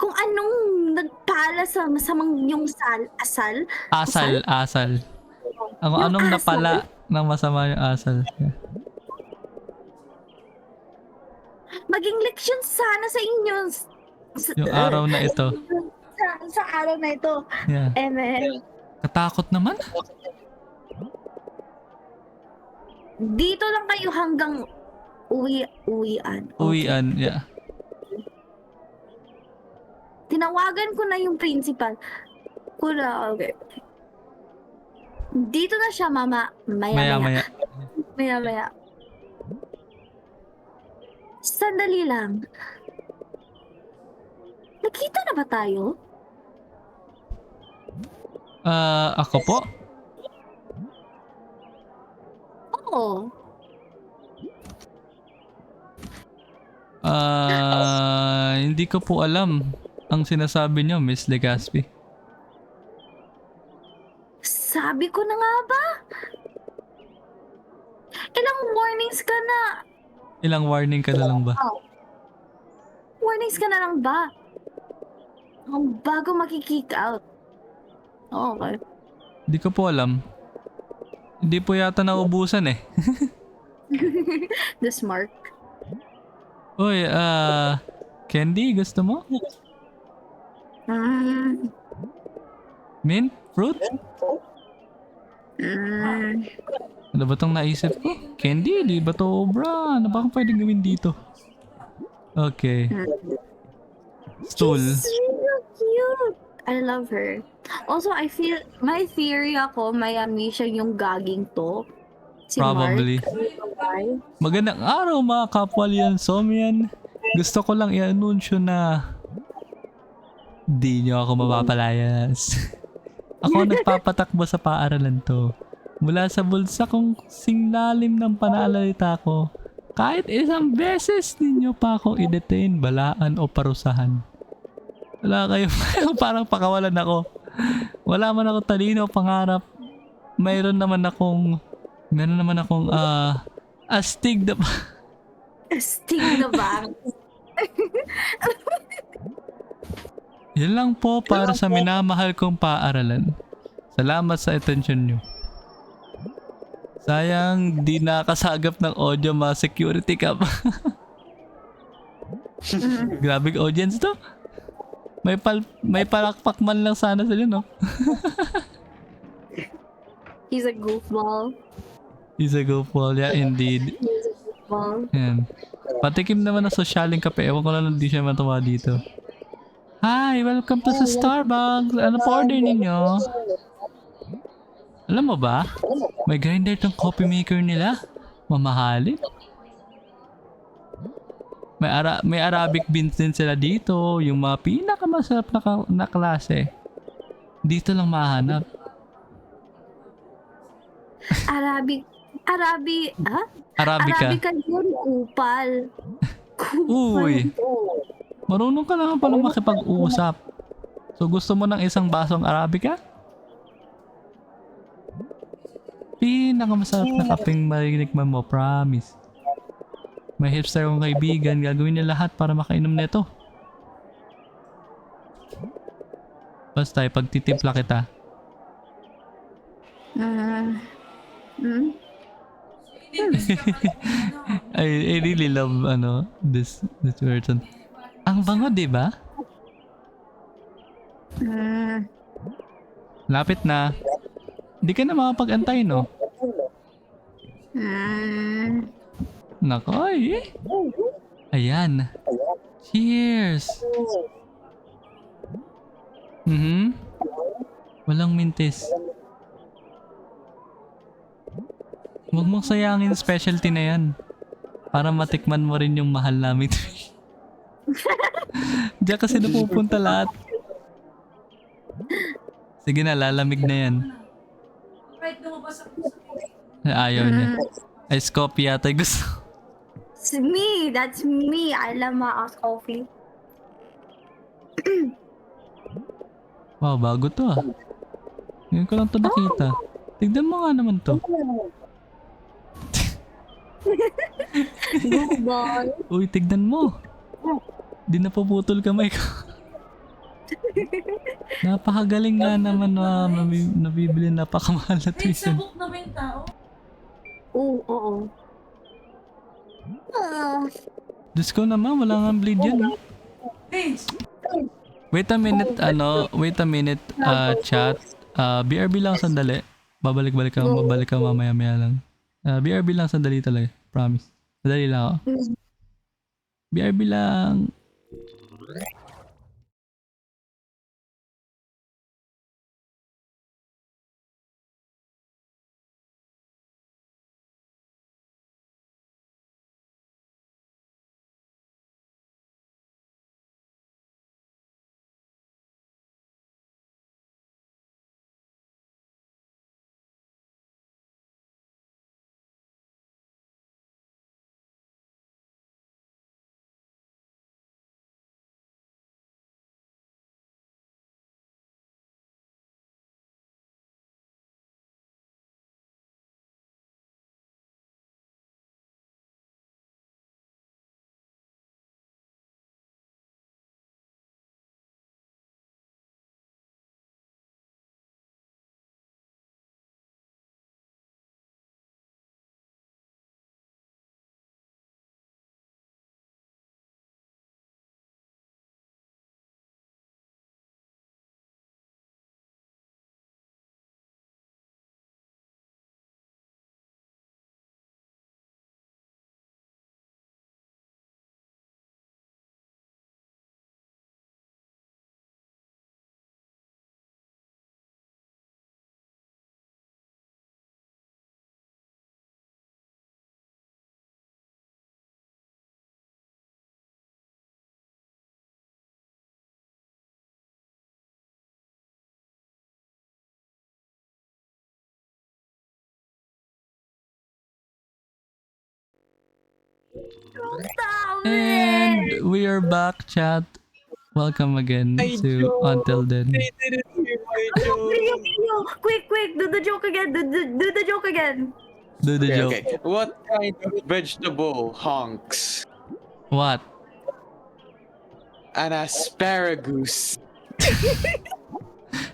kung anong nagpala sa masamang yung asal? Asal. Ako Yung anong asal. napala ng masama yung asal? Yeah. Maging leksyon sana sa inyo. Yung araw na ito. Sa araw na ito. Yeah. And then, Katakot naman. dito lang kayo hanggang uwian. Okay. Uwian. Yeah. Tinawagan ko na yung principal. Okay. Dito na siya, mama. Maya. Maya. Sandali lang. Nakita na ba tayo? Ako po? Oo. Hindi ko po alam ang sinasabi niyo, Miss Legaspi. Sabi ko na nga ba? Ilang warnings ka na? Ilang warning ka na lang ba? Warnings ka na lang ba? Bago maki-kick out. Okay. Hindi ko po alam. Hindi po yata naubusan eh. The smart. Uy, Candy, gusto mo? Mint? Fruit? Ano ba itong naisip ko? Candy, di ba to obra? Ano ba kung pwedeng gawin dito? Okay. Stool. She's so cute. I love her. Also, I feel, my theory ako, may amnesia yung gaging to. Si Probably. Mark. Magandang araw mga kapwa Liansomian. Gusto ko lang i-anunsyo na di nyo ako mapapalayas. Ako nagpapatakbo sa paaralan to. Mula sa bulsa kong singlalim ng panaalalita ko, kahit isang beses ninyo pa ako i-detain, balaan o parusahan. Wala kayo, parang pakawalan ako. Wala man ako talino, pangarap. Mayroon naman akong astig na Sting na ba? Yan lang po para sa minamahal kong paaralan. Salamat sa attention nyo. Sayang di nakasagap ng audio mga security cam. Grabing audience to. May palakpak man lang sana sila, no? He's a goofball. He's a goofball, yeah, indeed. He's a goofball. Yan. Patikim naman ng sosyaling kape. Ewan ko lang di siya matuwa dito. Hi, welcome to sa Starbucks. Ano po order ninyo? Alam mo ba? May grinder tong coffee maker nila. Mamahalin. May Arabic beans din sila dito. Yung mga pinakamasarap na klase. Dito lang mahanap. Arabica. Arabica yun, kupal. Uy. Marunong ka lang pala makipag-usap. So gusto mo ng isang basong Arabica? pinakamasarap na kapeng marinikman mo, promise. May hipster akong kaibigan, gagawin niya lahat para makainom nito. Basta pagtitimpla kita. I really love this version. Ang bango, di ba? Lapit na. Di ka na makapag-antay, no? Nako, ayan. Cheers! Walang mintis. Huwag mong sayangin specialty na yan. Para matikman mo rin yung mahal namin. Diyan kasi napupunta lahat. Sige na, lalamig na yan. Ayaw niya. Ice coffee yata gusto. It's me. That's me. I love my iced coffee. Wow, bago to ah. Ngayon ko lang to nakita. Tignan mo nga naman to. Bye. Uy, tignan mo. Di napuputol kamay ko. Napakagaling nga naman nabibili, napakamahal na tuition. Sabok na ba yung tao? Oo. Diyos ko naman, wala nga bleed yan. Wait a minute, chat. BRB lang sandali. Babalik ka mamaya lang. BRB lang sandali talaga, promise. Sandali lang ako. BRB lang. And we are back, chat. Welcome again to Until Then. I didn't hear my joke. Quick, do the joke again. Do the joke again. Do the joke. Okay. What kind of vegetable honks? What? An asparagus.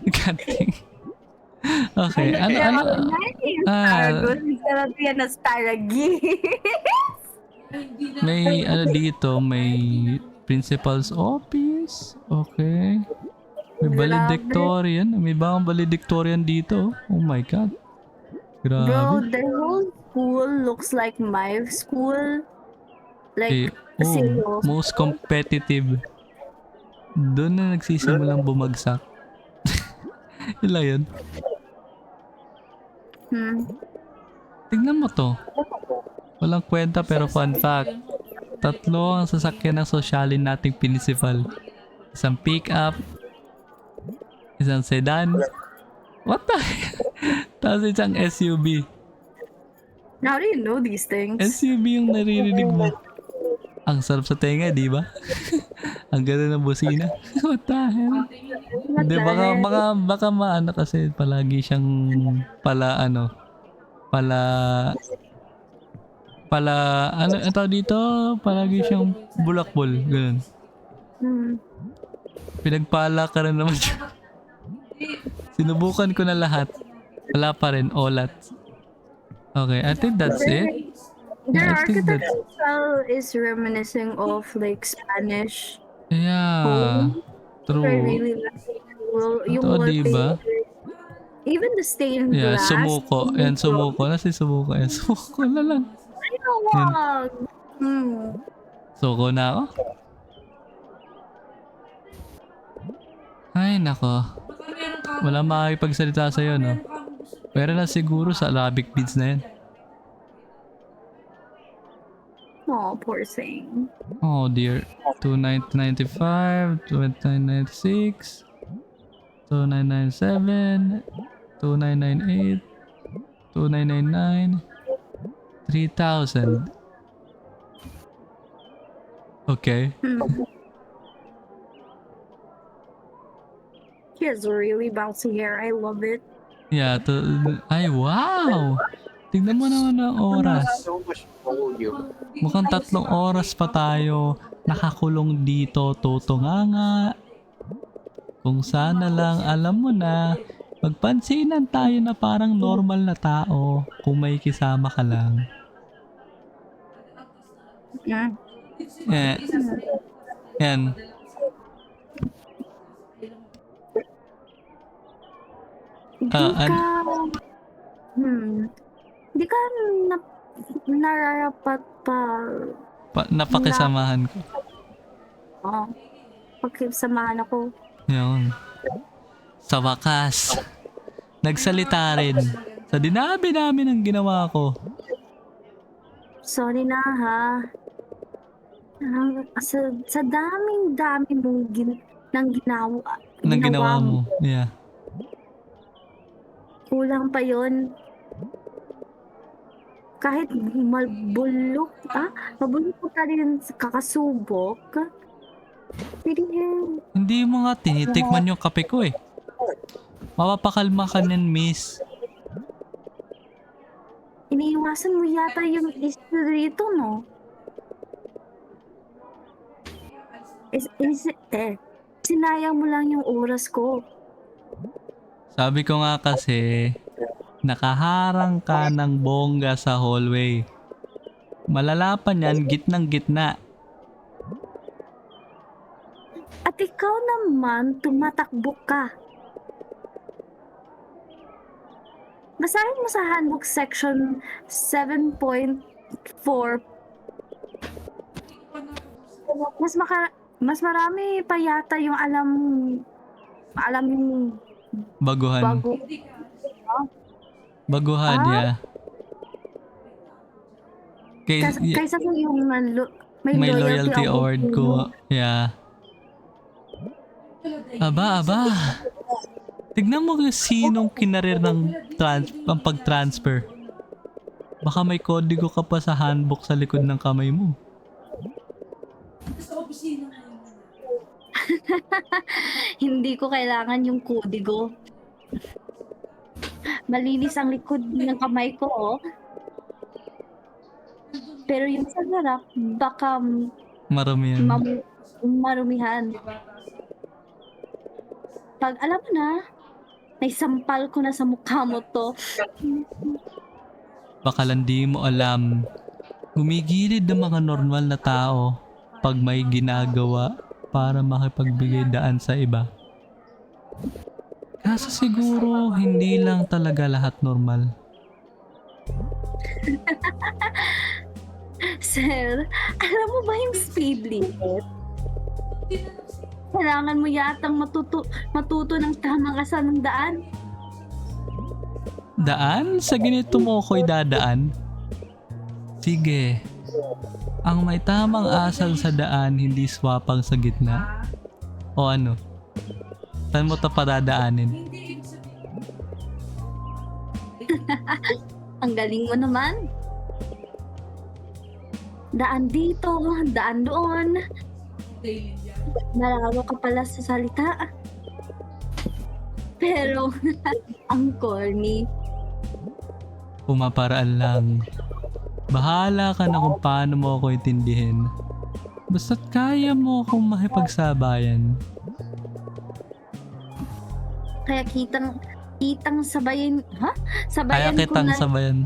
God dang. Okay, ano? Asparagus instead of an asparagus. May dito, may principal's office. Okay. May valedictorian. May bagong valedictorian dito. Oh my God. Bro, Grabe. the whole school looks like my school. Like, Most competitive. Doon na nagsisimulang bumagsak. Yun lang yun. Tignan mo to. Walang kwenta pero fun fact. 3 ang sasakyan ng sosyalin nating principal. Isang pick-up. Isang sedan. What the Tapos isang SUV. how do you know these things? SUV yung naririnig mo. Ang sarap sa tenga, di ba? Ang ganda ng busina. What the hell? Hindi, baka maano kasi palagi siyang ano ito dito, palagi siyang bulakbol, ganun. Pinagpala ka rin naman siya. Sinubukan ko na lahat. Wala pa rin, olat. Okay, I think that's it. Their Yeah, I think architecture style is reminiscing of like Spanish. Yeah, I true. really like yung Totoo, diba? wallpaper. Even the stained Yeah, glass. sumuko. Yan, sumuko. Nasa sumuko. Yan, sumuko na lang. Ay, wag. Suko na ako. Ay, nako. Wala makakipagsalita sa'yo, no? Pero na siguro sa Arabic beads na yan. Oh, poor thing. Oh dear. 2995, 2996, 2997, 2998, 2999, 3,000. Okay. He has really bouncy hair. I love it. Yeah, ay wow! Tignan mo naman ang oras. So much volume. Mukhang 3 oras pa tayo nakakulong dito, tutunganga. Kung sana lang, alam mo na, magpansinan tayo na parang normal na tao kung may kisama ka lang. Yeah. Eh, yan. Di ka nararapat pa. Napakisamahan ko. Oh, pagkisamahan ako. Yun. Sa wakas, nagsalita rin. Sa dinabi namin ang ginawa ko. Sorry na ha. Sa daming-dami mong Ginawa mo. Yeah. Kulang pa yon. Kahit mabulok ka rin kakasubok. Pwede yan. Hindi mo nga tinitikman yung kape ko eh. Mapapakalma ka niyan, miss. Iniiwasan mo yata yung issue dito, no? Sinayang mo lang yung oras ko. Sabi ko nga kasi, nakaharang ka ng bongga sa hallway. Malalapan yan, gitnang-gitna. At ikaw naman, tumatakbo ka. Basahin mo sa handbook section 7.4. Mas marami pa yata yung alam yung Baguhan. Baguhan, yeah. Kaysa ko yung may loyalty award ko. Yeah. Aba. Tignan mo kung sinong kinarir ng pag-transfer. Baka may kodigo ka pa sa handbook sa likod ng kamay mo. Hindi ko kailangan yung kodigo. Malinis ang likod ng kamay ko, oh. Pero yung sa harap, baka Marami yan. marumihan. Pag alam mo na, naisampal ko na sa mukha mo to. Baka lang di mo alam. Gumigilid ng mga normal na tao pag may ginagawa para makipagbigay daan sa iba. Kaso siguro hindi lang talaga lahat normal. Sir, alam mo ba yung speed limit? Kailangan mo yatang matuto ng tamang asal ng daan. Daan? Sa ganito mo ako'y dadaan? Sige. Ang may tamang asal sa daan, hindi swapang sa gitna. O ano? Saan mo ito padadaanin? Ang galing mo naman. Daan dito, daan doon. Malaro ka pala sa salita. Pero, ang corny. Pumaparaan lang. Bahala ka na kung paano mo ako intindihin. Basta't kaya mo akong makipagsabayan. Kaya kitang sabayin, ha? Kaya Sabayan ko kitang na. sabayan.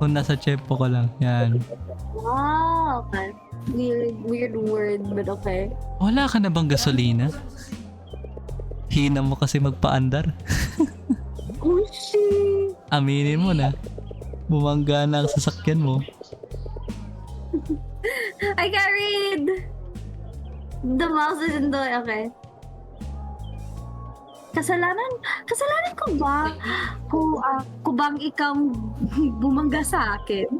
Kung nasa tsepo ko lang. Yan. Wow, okay. Weird word, but okay. Wala ka na bang gasolina? Hina mo kasi magpaandar. Oh, shit. Aminin mo na. Bumangga na ang sasakyan mo. I carried. The mouse is in the, okay. Kasalanan ko ba? Kung bang ikaw bumangga sa akin?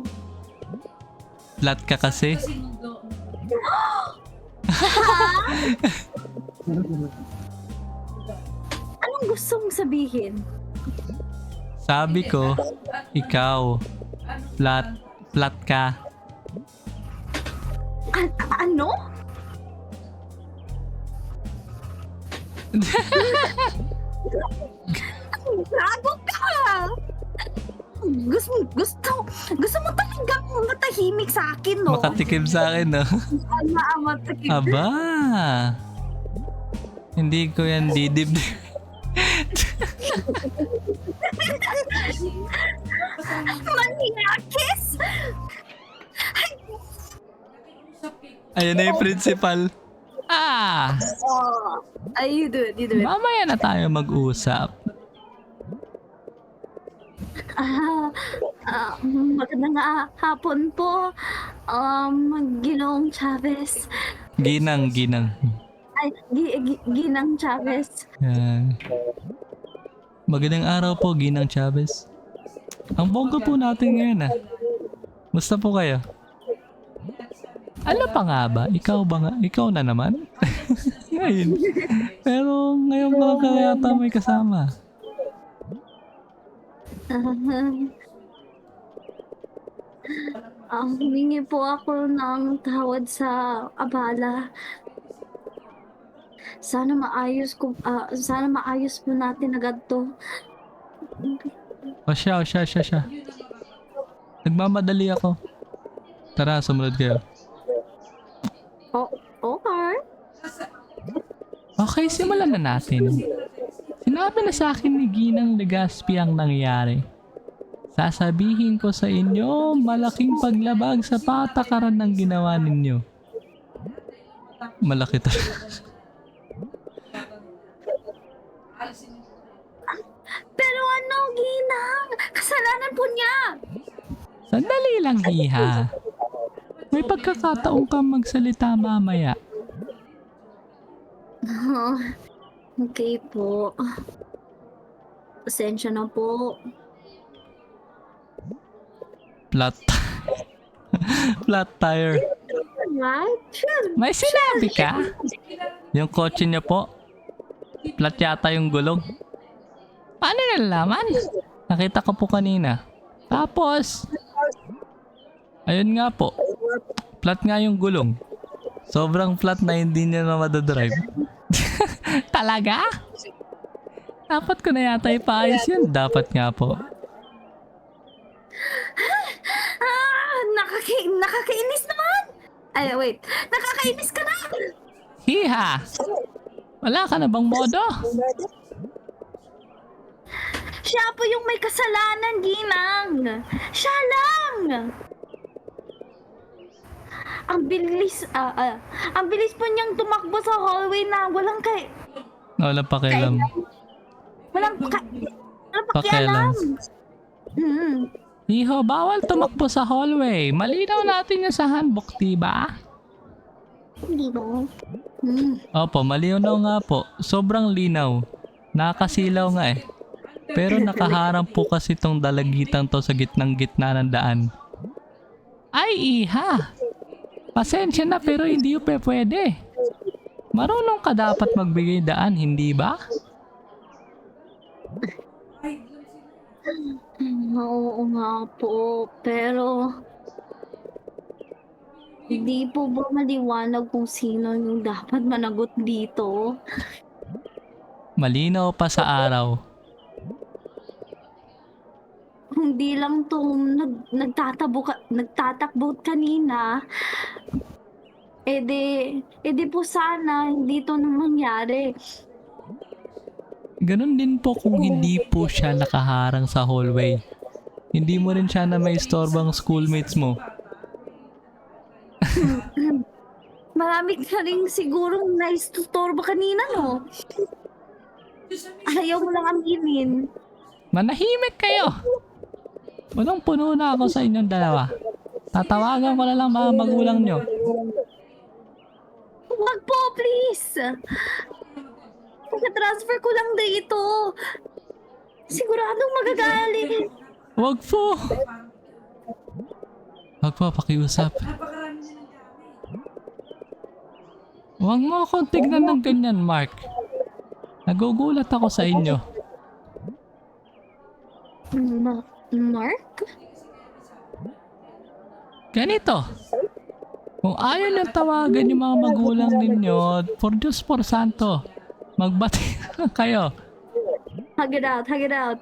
Flat ka kasi. Anong gusto mong sabihin? Sabi ko, ikaw, flat ka. Ano? Gago ka! Gusto mo talagang matahimik sa akin, no? Makatikim sa akin, no? Matahimik. Aba! Hindi ko yan didib. Maniakis! Ayun na yung principal. Ah! You do it. Mamaya na tayo mag-usap. Magandang hapon po, Ginoong Chavez. Ginang. Ay, Ginang Chavez. Yan. Magandang araw po, Ginang Chavez. Ang bongga po natin ngayon, ah. Musta po kayo? Ano pa nga ba? Ikaw na naman? Ngayon. Pero ngayon lang ka yata may kasama. Humingi po ako ng tawad sa abala. Sana maayos po natin agad to. O siya. Nagmamadali ako. Tara, sumunod kayo. Okay. Okay, simulan na natin. Sinabi na sa akin ni Ginang Legaspi ang nangyari. Sasabihin ko sa inyo, malaking paglabag sa patakaran ng ginawa ninyo. Malaki talaga. Pero ano, Ginang? Kasalanan po niya. Sandali lang, Hiha. May pagkakataon kang magsalita mamaya. Okay po. Pasensya na po. Flat tire. Right? May sinabi ka? Yung kotse niya po. Flat yata yung gulong. Paano nalalaman? Nakita ko po kanina. Tapos, ayun nga po. Flat nga yung gulong. Sobrang flat na hindi niya na madadrive. Talaga? Dapat ko na yata ipaayos yun. Dapat nga po. Nakakainis naman! Ay, wait. Nakakainis ka na! Hiha! Wala ka na bang modo? Siya po yung may kasalanan, Ginang! Siya lang! Ang bilis po niyang tumakbo sa hallway na walang Walang pakialam. walang Pakialam. pakialam. Hiho, bawal tumakbo sa hallway. Malinaw natin yung sa handbook, diba? Hindi ba? Opo, malinaw nga po. Sobrang linaw. Nakakasilaw nga eh. Pero nakaharang po kasi tong dalagitan to sa gitnang-gitna ng daan. Ay, Iha! Pasensya na pero hindi pa pwede. Marunong ka dapat magbigay daan, hindi ba? Oo nga po, pero hindi po ba maliwanag kung sino yung dapat managot dito? Malinaw pa sa araw. hindi lang to nagtatakbo kanina, edi po sana hindi to na mangyari. Ganon din po kung hindi po siya nakaharang sa hallway. Hindi mo rin siya na may istorbang schoolmates mo. Marami ka rin sigurong naistorbo kanina, no? Ayaw mo lang aminin. Manahimik kayo! Punong-puno na ako sa inyong dalawa. Tatawagan ko na lang mga magulang nyo. Wag po, please! Pagka-transfer ko lang dito. Siguradong magagalit. Wag po! Wag po, pakiusap. Huwag mo akong tignan ng ganyan, Mark. Nagugulat ako sa inyo. Mark? Ganito. Kung ayaw nyo tawagan yung mga magulang ninyo, for Diyos por Santo, magbati na kayo. Hug it out, hug it out.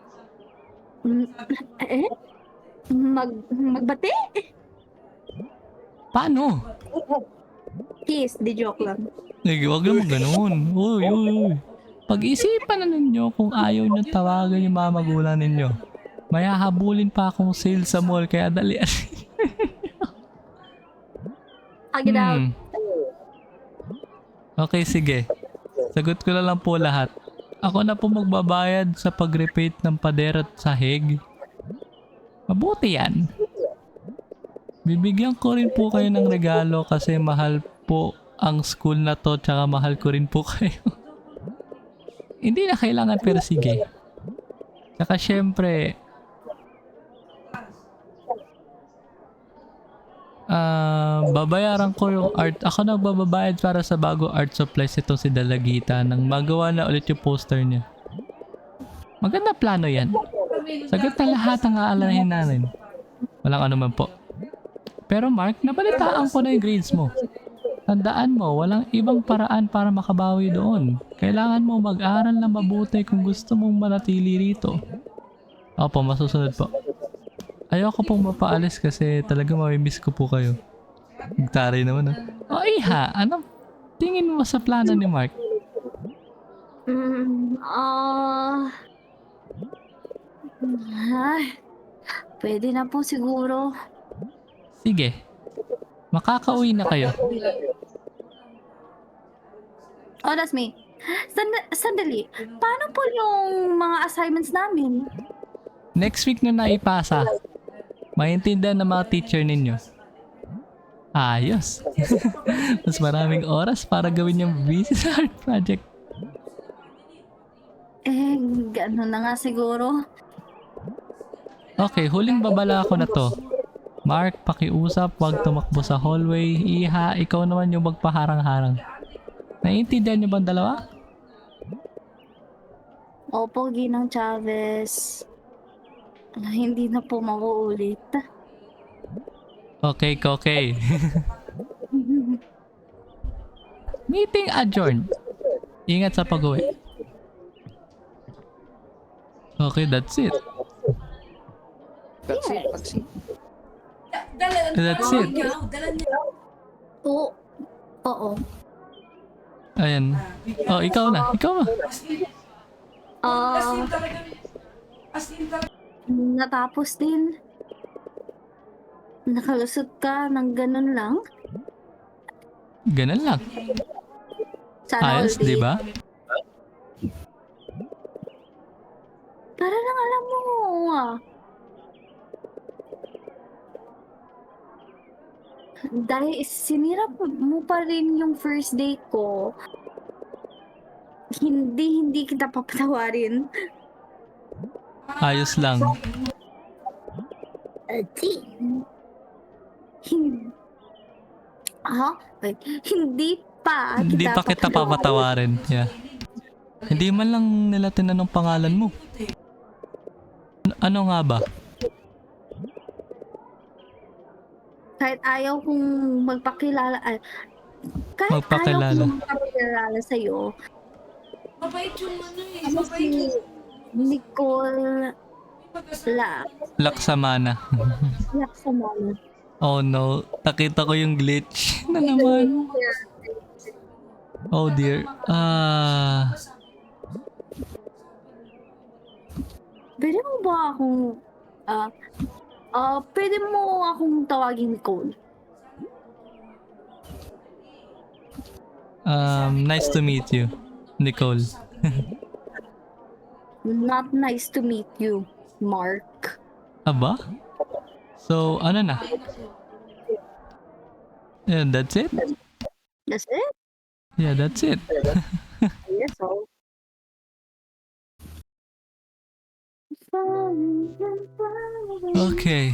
Magbate? Paano? Kiss, di joke lang. Huwag naman ganun. Uy, uy, uy. Pag-isipan na ninyo kung ayaw nyo tawagan yung mga magulang ninyo. May hahabulin pa akong sale sa mall, kaya dali. Hug it out. Okay, sige. Sagot ko na lang po lahat. Ako na po magbabayad sa pag-repaint ng pader at sahig. Mabuti yan. Bibigyan ko rin po kayo ng regalo kasi mahal po ang school na to, tsaka mahal ko rin po kayo. Hindi na kailangan pero sige. Tsaka syempre, babayaran ko yung art. Ako na bababayad para sa bago art supplies itong si Dalagita nang magawa na ulit yung poster niya. Maganda plano yan. Sagot na lahat ang aalalahin namin. Walang anuman po. Pero Mark, nabalitaan ko na yung grades mo. Tandaan mo, walang ibang paraan para makabawi doon. Kailangan mo mag-aral na mabuti kung gusto mong manatili rito. Opo, masusunod po. Ayoko pong mapaalis kasi talaga mamimiss ko po kayo. Nagtaray naman O iha, anong tingin mo sa plano ni Mark? Pwede na po siguro. Sige. Makakauwi na kayo. Oh, that's me. Sandali. Paano po yung mga assignments namin? Next week na naipasa. Maintindihan ng mga teacher ninyo. Ayos. Mas maraming oras para gawin yung busy sa art project. Gano'n na nga siguro. Okay, huling babala ko na to. Mark, pakiusap, wag tumakbo sa hallway. Iha, ikaw naman yung magpaharang-harang. Naiintindihan niyo ba ang dalawa? Opo, Ginang Chavez. Hindi na po mauulit. Okay, okay. Meeting adjourned. Ingat sa pag-uwi. Okay, that's it. That's it. That's it. Oo. Ayan. Oh, ikaw na. Ikaw na. Natapos din. Nakalusot ka ng ganun lang. Ganun lang. Sana Ayos, all day. di ba? Para lang alam mo. Dahil sinira mo pa rin yung first date ko, hindi kita papatawarin. Ayos lang. Hindi pa Hindi pa kita papatawarin. Yeah. Hindi man lang nila tinanong pangalan mo. Ano nga ba? Kahit ayaw kong magpakilala, Magpakilala. ayaw kong magpakilala sa'yo. Mabait yung ano eh. Kasi si Nicole, Laksamana. Laksamana. Oh no, nakita ko yung glitch na naman. Oh dear. Pwede mo ba akong, pwede mo akong tawagin Nicole? Nice to meet you, Nicole. Not nice to meet you, Mark. Aba? So, ano na? Yeah, that's it? That's it? Yeah, that's it. I guess so. Okay.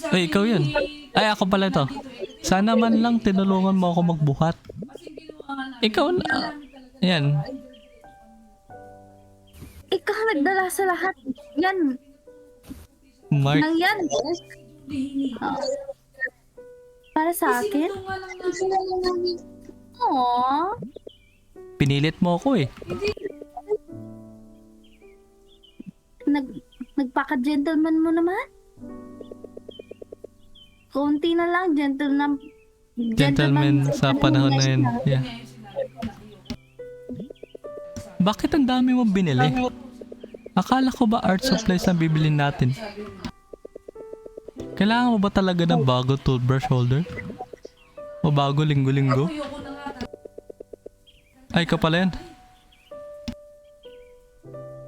Ay, ikaw yun. Ay, ako pala to. Sana man lang tinulungan mo ako magbuhat. Ikaw na. Yan. Ikaw nagdala sa lahat. Yan. Mark. Nang yan. Para sa akin? Aww. Pinilit mo ako eh. Nagpaka-gentleman mo naman? Konti na lang, Gentleman sa panahon na yun. Yeah. Bakit ang dami mo binili? Akala ko ba art supplies ang bibili natin? Kailangan mo ba talaga ng bago toothbrush holder? O bago linggo-linggo? Ay, ka pala yan.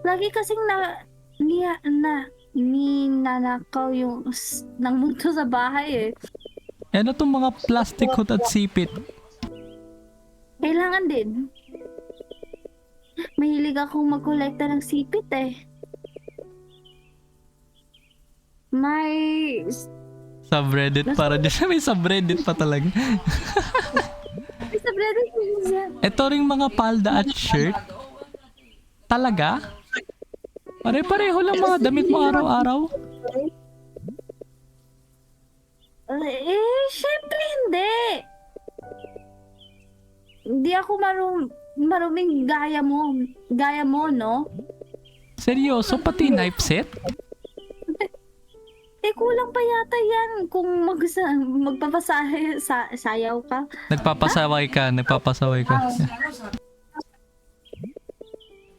Lagi kasing ninanakaw yung ng multo sa bahay eh. Ano tong mga plastic hood at sipit? Kailangan din. Mahilig akong magkolekta ng sipit eh. May... Subreddit para dyan. May subreddit pa talaga. May subreddit siya. Ito ring mga palda at shirt. Talaga? Pare-pareho lang mga damit mo araw-araw. Syempre hindi. Hindi ako maruming gaya mo. Gaya mo, no? Seryoso, pati knife set? Kulang pa yata yan kung magpapasayaw ka. Nagpapasaway ka.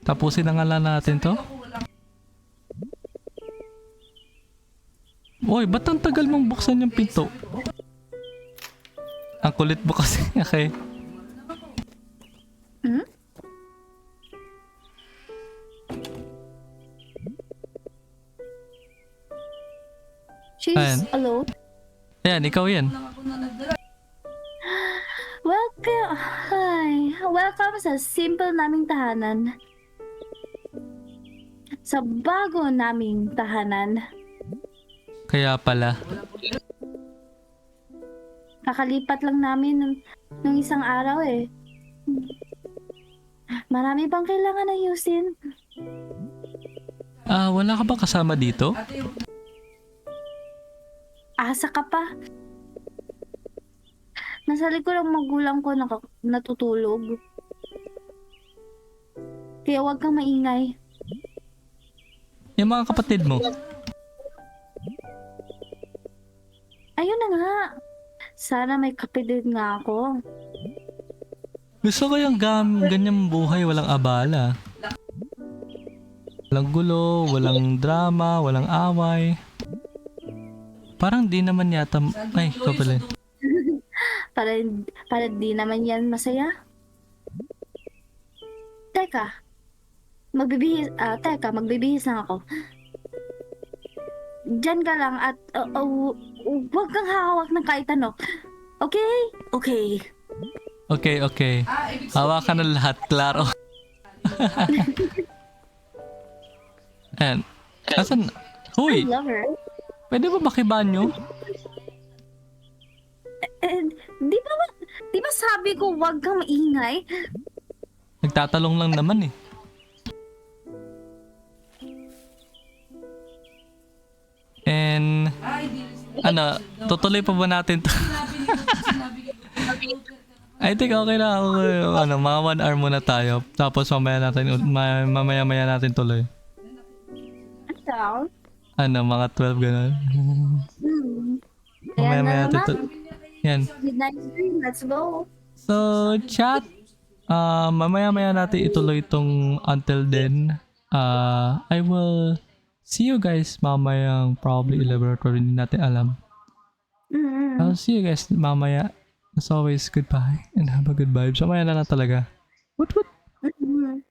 Tapusin na nga lang natin to. Uy, ba't ang tagal mong buksan yung pinto? Ang kulit mo kasi. Okay. Hmm? She's Ayan. alone. Ayan, ikaw yan. Welcome sa simple naming tahanan. Sa bago naming tahanan. Kaya pala. Kakalipat lang namin nung isang araw eh. Marami pang kailangan ayusin. Wala ka ba kasama dito? Asa ka pa. Nasa likod ang magulang ko natutulog. Kaya huwag kang maingay. Yung mga kapatid mo. Ayun na nga. Sana may kapatid nga ako. Gusto ko yung ganyang buhay, walang abala. Walang gulo, walang drama, walang away. Parang di naman yata... Ay, ikaw pala. Para di naman yan masaya. Teka. Magbibihis lang ako. Diyan ka lang at huwag kang hahawak ng kahit ano. Okay? Okay. Okay. Hawakan na lahat, klaro. Ayan. Asan? Huy! I love her. Pwede ba makibanyo? Di ba sabi ko huwag kang maingay? Nagtatalong lang naman eh. And... Tutuloy pa ba natin to? I think okay na. Mga 1 hour muna tayo. Tapos mamaya natin tuloy. So, Mga 12 ganun. Ayan Mamaya na natin naman. Yan. Midnight stream, let's go. So, chat. Mamaya natin ituloy itong until then. I will see you guys mamayang probably 11 or 12. Hindi natin alam. I'll see you guys mamaya. As always, goodbye and have a good vibe. So, maya na lang talaga. What? Mhm.